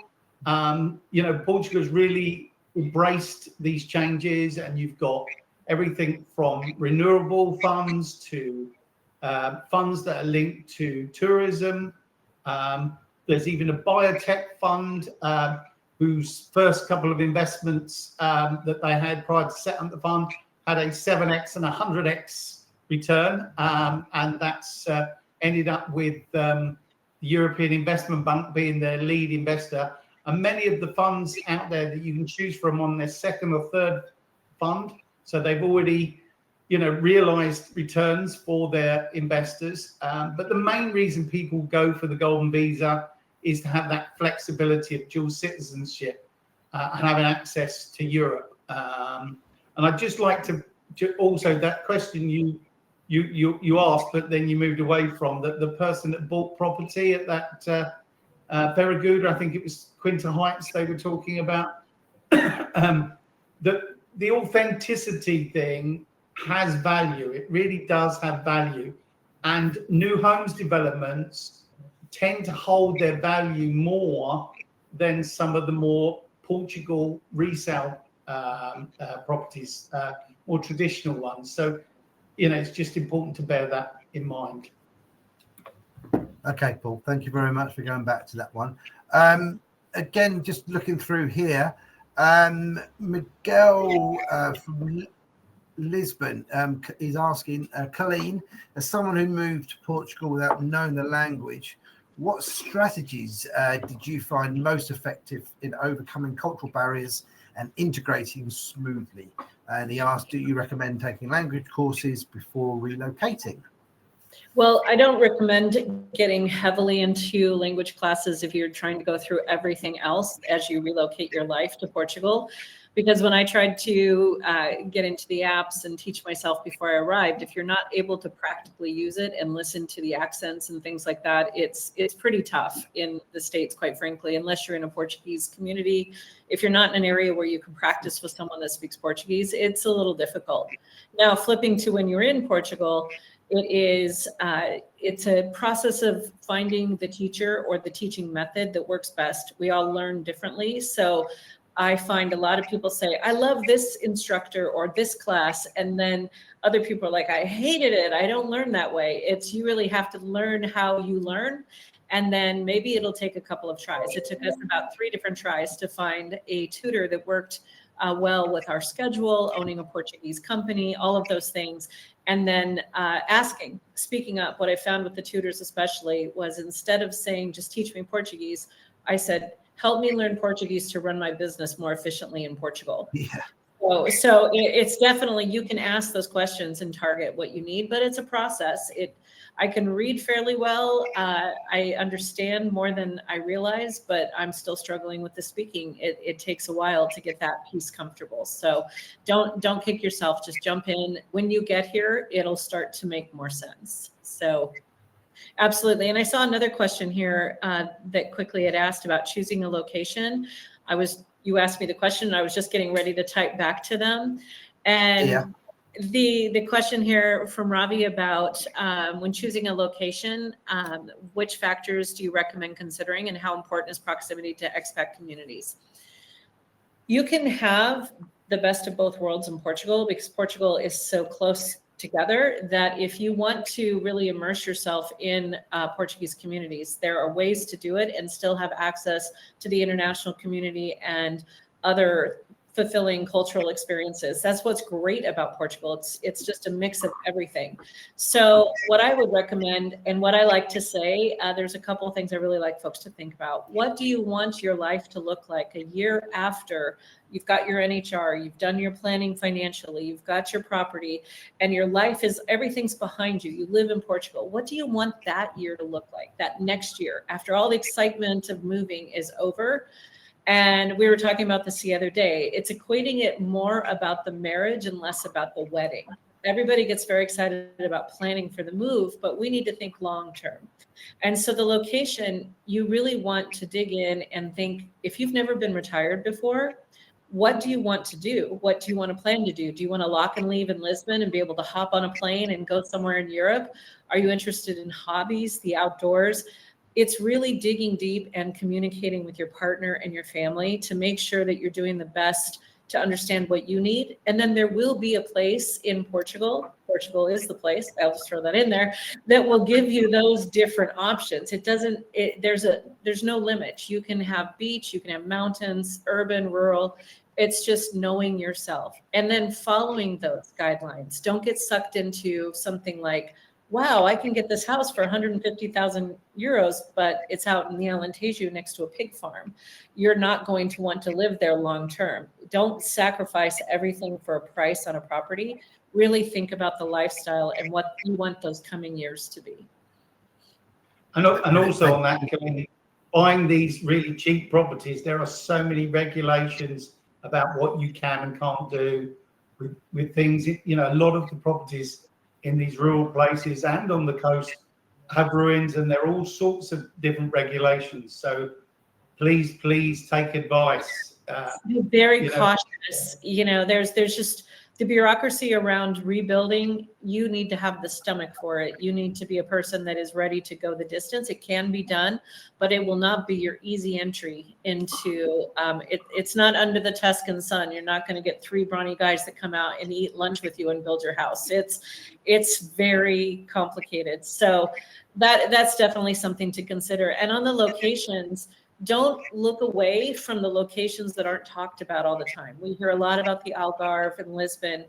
Portugal has really embraced these changes, and you've got everything from renewable funds to funds that are linked to tourism. There's even a biotech fund whose first couple of investments that they had prior to setting up the fund had a 7x and 100x return. And that's ended up with the European Investment Bank being their lead investor. And many of the funds out there that you can choose from on their second or third fund, so they've already realized returns for their investors. But the main reason people go for the golden visa is to have that flexibility of dual citizenship and having access to Europe. And I'd just like to also, that question you asked, but then you moved away from, that the person that bought property at that Ferraguda, I think it was Quinta Heights they were talking about, the authenticity thing has value. It really does have value. And new homes developments tend to hold their value more than some of the more Portugal resale properties, more traditional ones. So, it's just important to bear that in mind. Okay, Paul, thank you very much for going back to that one. Again, just looking through here, Miguel from Lisbon is asking, Colleen, as someone who moved to Portugal without knowing the language, what strategies did you find most effective in overcoming cultural barriers and integrating smoothly? And he asked, do you recommend taking language courses before relocating? Well, I don't recommend getting heavily into language classes if you're trying to go through everything else as you relocate your life to Portugal. Because when I tried to get into the apps and teach myself before I arrived, if you're not able to practically use it and listen to the accents and things like that, it's pretty tough in the States, quite frankly, unless you're in a Portuguese community. If you're not in an area where you can practice with someone that speaks Portuguese, it's a little difficult. Now, flipping to when you're in Portugal, it's a process of finding the teacher or the teaching method that works best. We all learn differently. So I find a lot of people say, I love this instructor or this class. And then other people are like, I hated it. I don't learn that way. You really have to learn how you learn. And then maybe it'll take a couple of tries. It took us about 3 different tries to find a tutor that worked well with our schedule, owning a Portuguese company, all of those things. And then speaking up. What I found with the tutors especially was, instead of saying, just teach me Portuguese, I said, help me learn Portuguese to run my business more efficiently in Portugal. Yeah. So it's definitely, you can ask those questions and target what you need, but it's a process. I can read fairly well. I understand more than I realize, but I'm still struggling with the speaking. It takes a while to get that piece comfortable. So don't kick yourself, just jump in. When you get here, it'll start to make more sense. So absolutely. And I saw another question here that quickly had asked about choosing a location. You asked me the question and I was just getting ready to type back to them. And yeah. The question here from Ravi about when choosing a location, which factors do you recommend considering and how important is proximity to expat communities? You can have the best of both worlds in Portugal, because Portugal is so close together that if you want to really immerse yourself in Portuguese communities, there are ways to do it and still have access to the international community and other fulfilling cultural experiences. That's what's great about Portugal. It's just a mix of everything. So what I would recommend, and what I like to say, there's a couple of things I really like folks to think about. What do you want your life to look like a year after you've got your NHR, you've done your planning financially, you've got your property, and your life is, everything's behind you. You live in Portugal. What do you want that year to look like, that next year, after all the excitement of moving is over? And we were talking about this the other day. It's equating it more about the marriage and less about the wedding. Everybody gets very excited about planning for the move, but we need to think long-term. And so the location, you really want to dig in and think, if you've never been retired before, what do you want to do? What do you want to plan to do? Do you want to lock and leave in Lisbon and be able to hop on a plane and go somewhere in Europe? Are you interested in hobbies, the outdoors? It's really digging deep and communicating with your partner and your family to make sure that you're doing the best to understand what you need. And then there will be a place in Portugal. Portugal is the place, I'll just throw that in there, that will give you those different options. There's no limit. You can have beach, you can have mountains, urban, rural. It's just knowing yourself and then following those guidelines. Don't get sucked into something like, wow, I can get this house for 150,000 euros, but it's out in the Alentejo next to a pig farm. You're not going to want to live there long-term. Don't sacrifice everything for a price on a property. Really think about the lifestyle and what you want those coming years to be. And also on that, buying these really cheap properties, there are so many regulations about what you can and can't do with things. A lot of the properties in these rural places and on the coast have ruins, and there are all sorts of different regulations. So please take advice. Be very cautious. There's just the bureaucracy around rebuilding. You need to have the stomach for it. You need to be a person that is ready to go the distance. It can be done, but it will not be your easy entry into it's not under the Tuscan sun. You're not going to get 3 brawny guys that come out and eat lunch with you and build your house. It's very complicated. So that's definitely something to consider. And on the locations, don't look away from the locations that aren't talked about all the time. We hear a lot about the Algarve and Lisbon.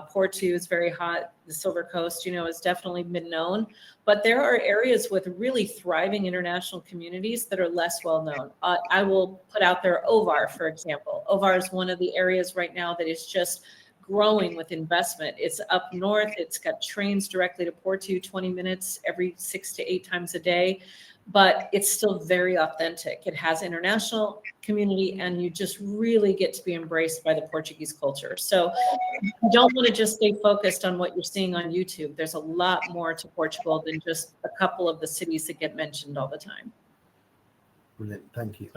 Porto is very hot. The Silver Coast, has definitely been known. But there are areas with really thriving international communities that are less well known. I will put out there Ovar, for example. Ovar is one of the areas right now that is just growing with investment. It's up north. It's got trains directly to Porto, 20 minutes every 6 to 8 times a day. But it's still very authentic. It has international community, and you just really get to be embraced by the Portuguese culture. So you don't want to just stay focused on what you're seeing on YouTube. There's a lot more to Portugal than just a couple of the cities that get mentioned all the time. Brilliant, thank you.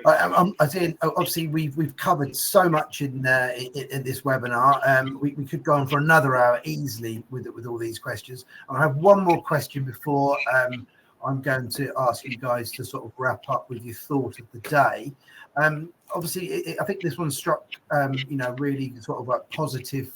I think obviously we've covered so much in this webinar. We could go on for another hour easily with all these questions. I have one more question before I'm going to ask you guys to sort of wrap up with your thought of the day. Obviously, I think this one struck, really sort of a positive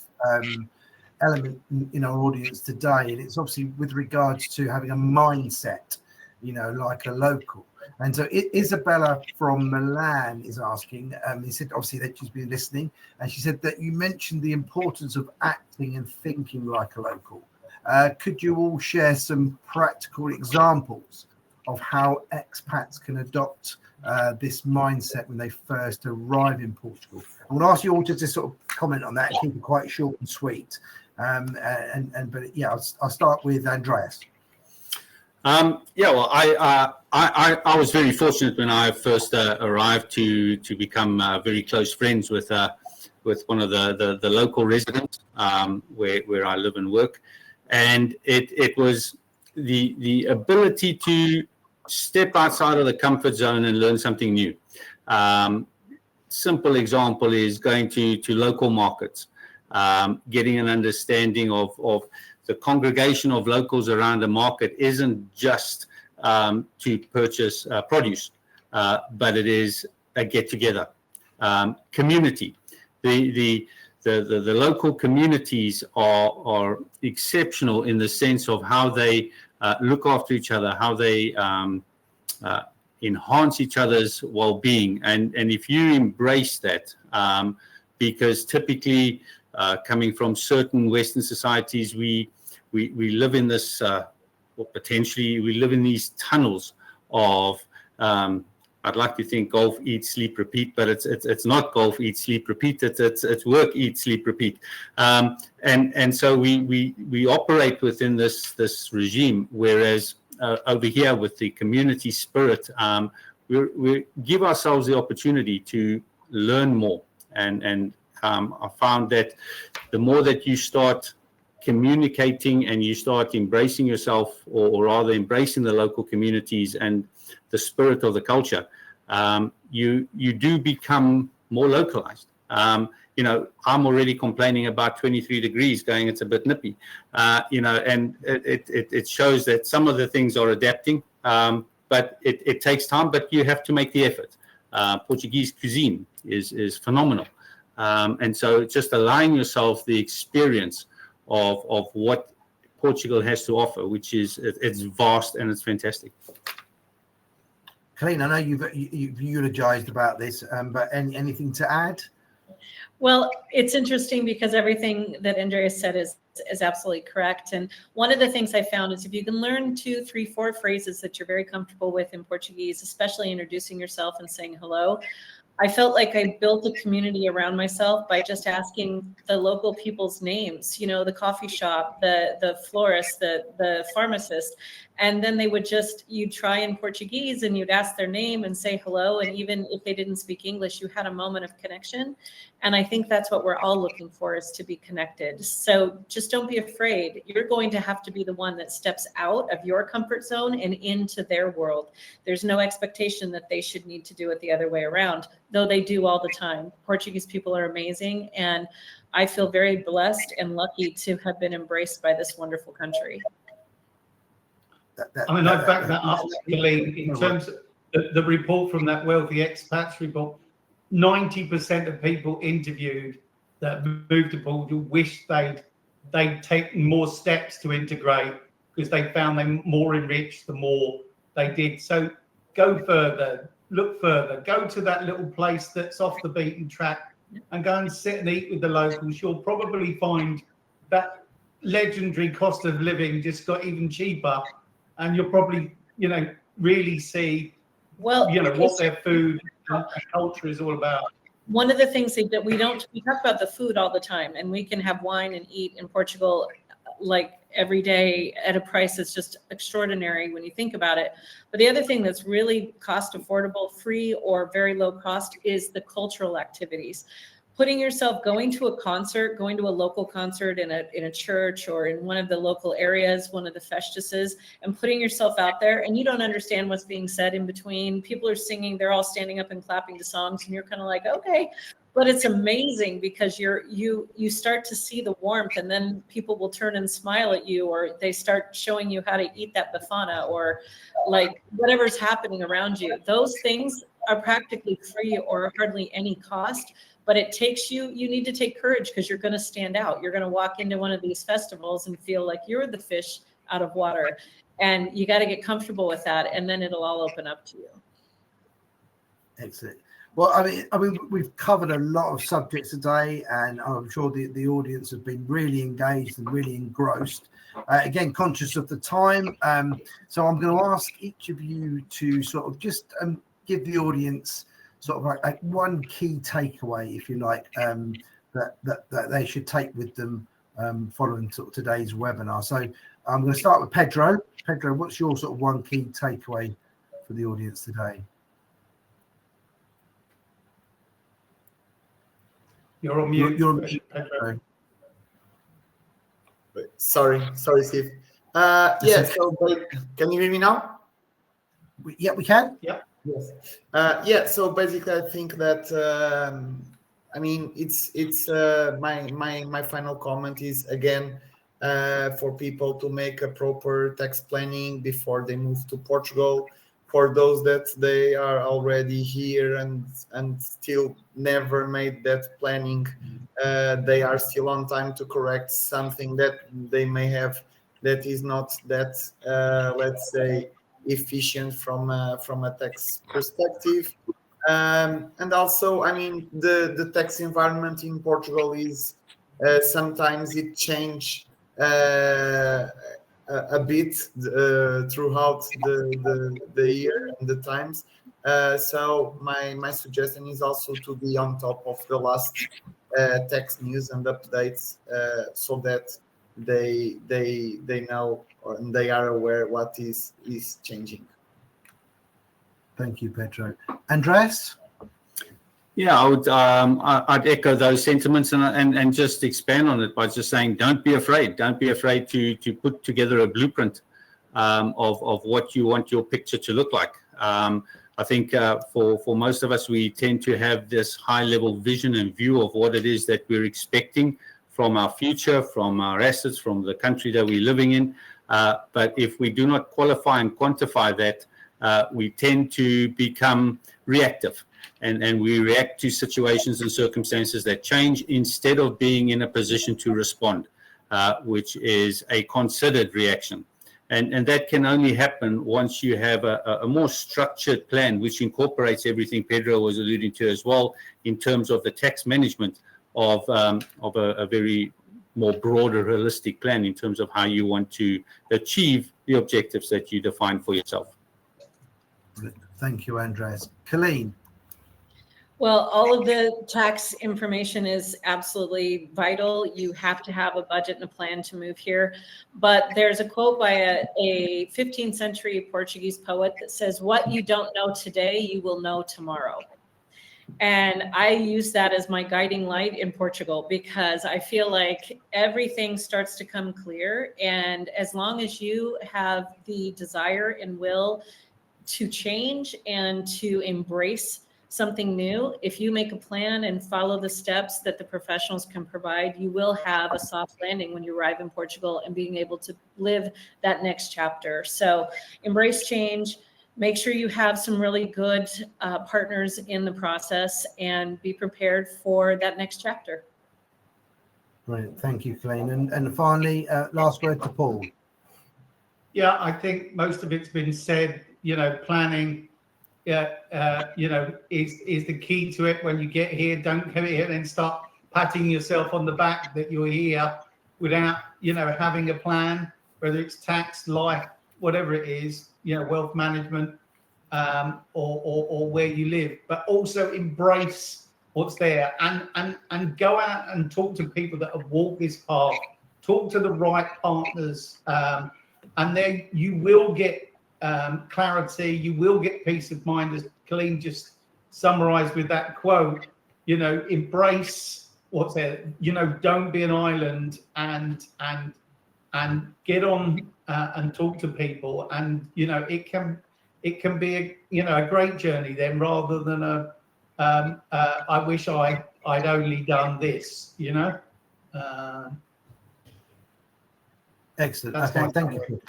element in our audience today, and it's obviously with regards to having a mindset, like a local. And so Isabella from Milan is asking, he said obviously that she's been listening, and she said that you mentioned the importance of acting and thinking like a local. Could you all share some practical examples of how expats can adopt this mindset when they first arrive in Portugal? I'm going to ask you all to just sort of comment on that and keep it quite short and sweet. I'll start with Andreas. I was very fortunate when I first arrived to become very close friends with one of the local residents where I live and work. And it was the ability to step outside of the comfort zone and learn something new. Simple example is going to local markets, getting an understanding of the congregation of locals around the market isn't just to purchase produce, but it is a get-together. Community. The local communities are exceptional in the sense of how they look after each other, how they enhance each other's well-being. And if you embrace that, because typically coming from certain Western societies, we live in this, or potentially we live in these tunnels of I'd like to think golf, eat, sleep, repeat, but it's not golf, eat, sleep, repeat. It's work, eat, sleep, repeat. And so we operate within this regime, whereas over here with the community spirit, we give ourselves the opportunity to learn more. And I found that the more that you start communicating and you start embracing yourself, or rather embracing the local communities and the spirit of the culture, you do become more localized. I'm already complaining about 23 degrees going, it's a bit nippy, and it shows that some of the things are adapting, but it takes time, but you have to make the effort. Portuguese cuisine is phenomenal. And so just allowing yourself the experience of what Portugal has to offer, which is it's vast and it's fantastic. Colleen, I know you've eulogized about this, but anything to add? Well, it's interesting because everything that Andreas said is absolutely correct. And one of the things I found is if you can learn 2, 3, 4 phrases that you're very comfortable with in Portuguese, especially introducing yourself and saying hello, I felt like I built a community around myself by just asking the local people's names, the coffee shop, the florist, the pharmacist. And then they would you'd try in Portuguese and you'd ask their name and say hello. And even if they didn't speak English, you had a moment of connection. And I think that's what we're all looking for, is to be connected. So just don't be afraid. You're going to have to be the one that steps out of your comfort zone and into their world. There's no expectation that they should need to do it the other way around, though they do all the time. Portuguese people are amazing. And I feel very blessed and lucky to have been embraced by this wonderful country. I back that up, Colleen, in terms of the report from that Wealthy Expats report. 90% of people interviewed that moved to Portugal wish they'd taken more steps to integrate, because they found them more enriched the more they did. So go further, look further, go to that little place that's off the beaten track and go and sit and eat with the locals. You'll probably find that legendary cost of living just got even cheaper. And you'll probably, really see, what their food and culture is all about. one of the things that we talk about the food all the time, and we can have wine and eat in Portugal like every day at a price that's just extraordinary when you think about it. But the other thing that's really cost affordable, free or very low cost is the cultural activities. Putting yourself, going to a concert, going to a local concert in a church or in one of the local areas, one of the festesses, and putting yourself out there, and you don't understand what's being said in between. People are singing, they're all standing up and clapping to songs, and you're kind of like, okay. But it's amazing because you start to see the warmth, and then people will turn and smile at you, or they start showing you how to eat that bifana, or like whatever's happening around you. Those things are practically free or hardly any cost. But it takes you need to take courage because you're going to stand out. You're going to walk into one of these festivals and feel like you're the fish out of water. And you got to get comfortable with that. And then it'll all open up to you. Excellent. Well, I mean, we've covered a lot of subjects today, and I'm sure the audience have been really engaged and really engrossed. Again, conscious of the time. So I'm going to ask each of you to sort of just give the audience sort of like one key takeaway, if you like, that they should take with them following sort of today's webinar. So I'm going to start with Pedro. Pedro, what's your sort of one key takeaway for the audience today? You're on mute. You're on mute, Pedro. Sorry, Steve. Yeah, so can you hear me now? Yeah, we can. Yeah. Yes. Yeah. So basically, I think that I mean it's my final comment is again for people to make a proper tax planning before they move to Portugal. For those that they are already here and still never made that planning, they are still on time to correct something that they may have that is not that let's say efficient from a tax perspective, and also I mean the tax environment in Portugal is sometimes it change a bit throughout the year and the times, so my suggestion is also to be on top of the last tax news and updates, so that they know and they are aware what is changing. Thank you, Pedro. Andreas? Yeah, I would. I'd echo those sentiments and just expand on it by just saying, don't be afraid. Don't be afraid to put together a blueprint of what you want your picture to look like. I think for most of us, we tend to have this high-level vision and view of what it is that we're expecting from our future, from our assets, from the country that we're living in. But if we do not qualify and quantify that, we tend to become reactive. And we react to situations and circumstances that change instead of being in a position to respond, which is a considered reaction. And that can only happen once you have a more structured plan, which incorporates everything Pedro was alluding to as well, in terms of the tax management of a very more broader, holistic plan in terms of how you want to achieve the objectives that you define for yourself. Thank you, Andreas. Colleen? Well, all of the tax information is absolutely vital. You have to have a budget and a plan to move here. But there's a quote by a 15th century Portuguese poet that says, "What you don't know today, you will know tomorrow." And I use that as my guiding light in Portugal because I feel like everything starts to come clear. And as long as you have the desire and will to change and to embrace something new, if you make a plan and follow the steps that the professionals can provide, you will have a soft landing when you arrive in Portugal and being able to live that next chapter. So embrace change, make sure you have some really good partners in the process, and be prepared for that next chapter. Brilliant. Thank you, Colleen. And finally, last word to Paul. Yeah, I think most of it's been said. You know, planning, you know, is the key to it. When you get here, don't come here and start patting yourself on the back that you're here without, you know, having a plan, whether it's tax, life, whatever it is, you know, wealth management, or where you live. But also embrace what's there, and go out and talk to people that have walked this path. Talk to the right partners, and then you will get clarity. You will get peace of mind, as Colleen just summarized with that quote. You know, embrace what's there. You know, don't be an island, and get on and talk to people. And you know, it can be a great journey then, rather than I wish I'd only done this. You know. Excellent. Okay, thank you.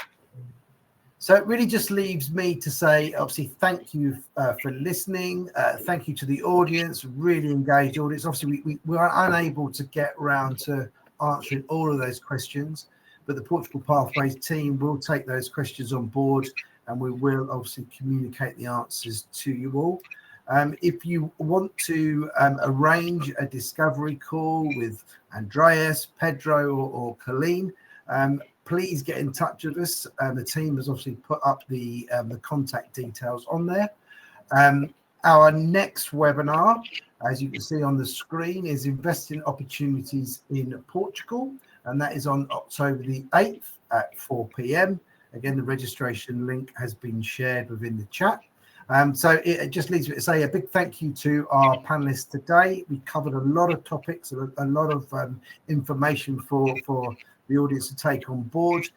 So it really just leaves me to say, obviously, thank you for listening. Thank you to the audience, really engaged audience. Obviously, we are unable to get around to answering all of those questions, but the Portugal Pathways team will take those questions on board, and we will obviously communicate the answers to you all. If you want to arrange a discovery call with Andreas, Pedro, or Colleen, please get in touch with us. The team has obviously put up the contact details on there. Our next webinar, as you can see on the screen, is Investing Opportunities in Portugal, and that is on October the 8th at 4 p.m. Again, the registration link has been shared within the chat. So it just leaves me to say a big thank you to our panelists today. We covered a lot of topics, a lot of information for the audience to take on board.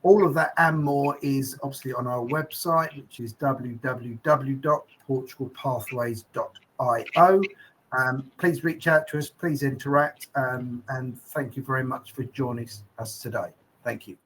All of that and more is obviously on our website, which is www.portugalpathways.io. Please reach out to us, please interact, and thank you very much for joining us today. Thank you.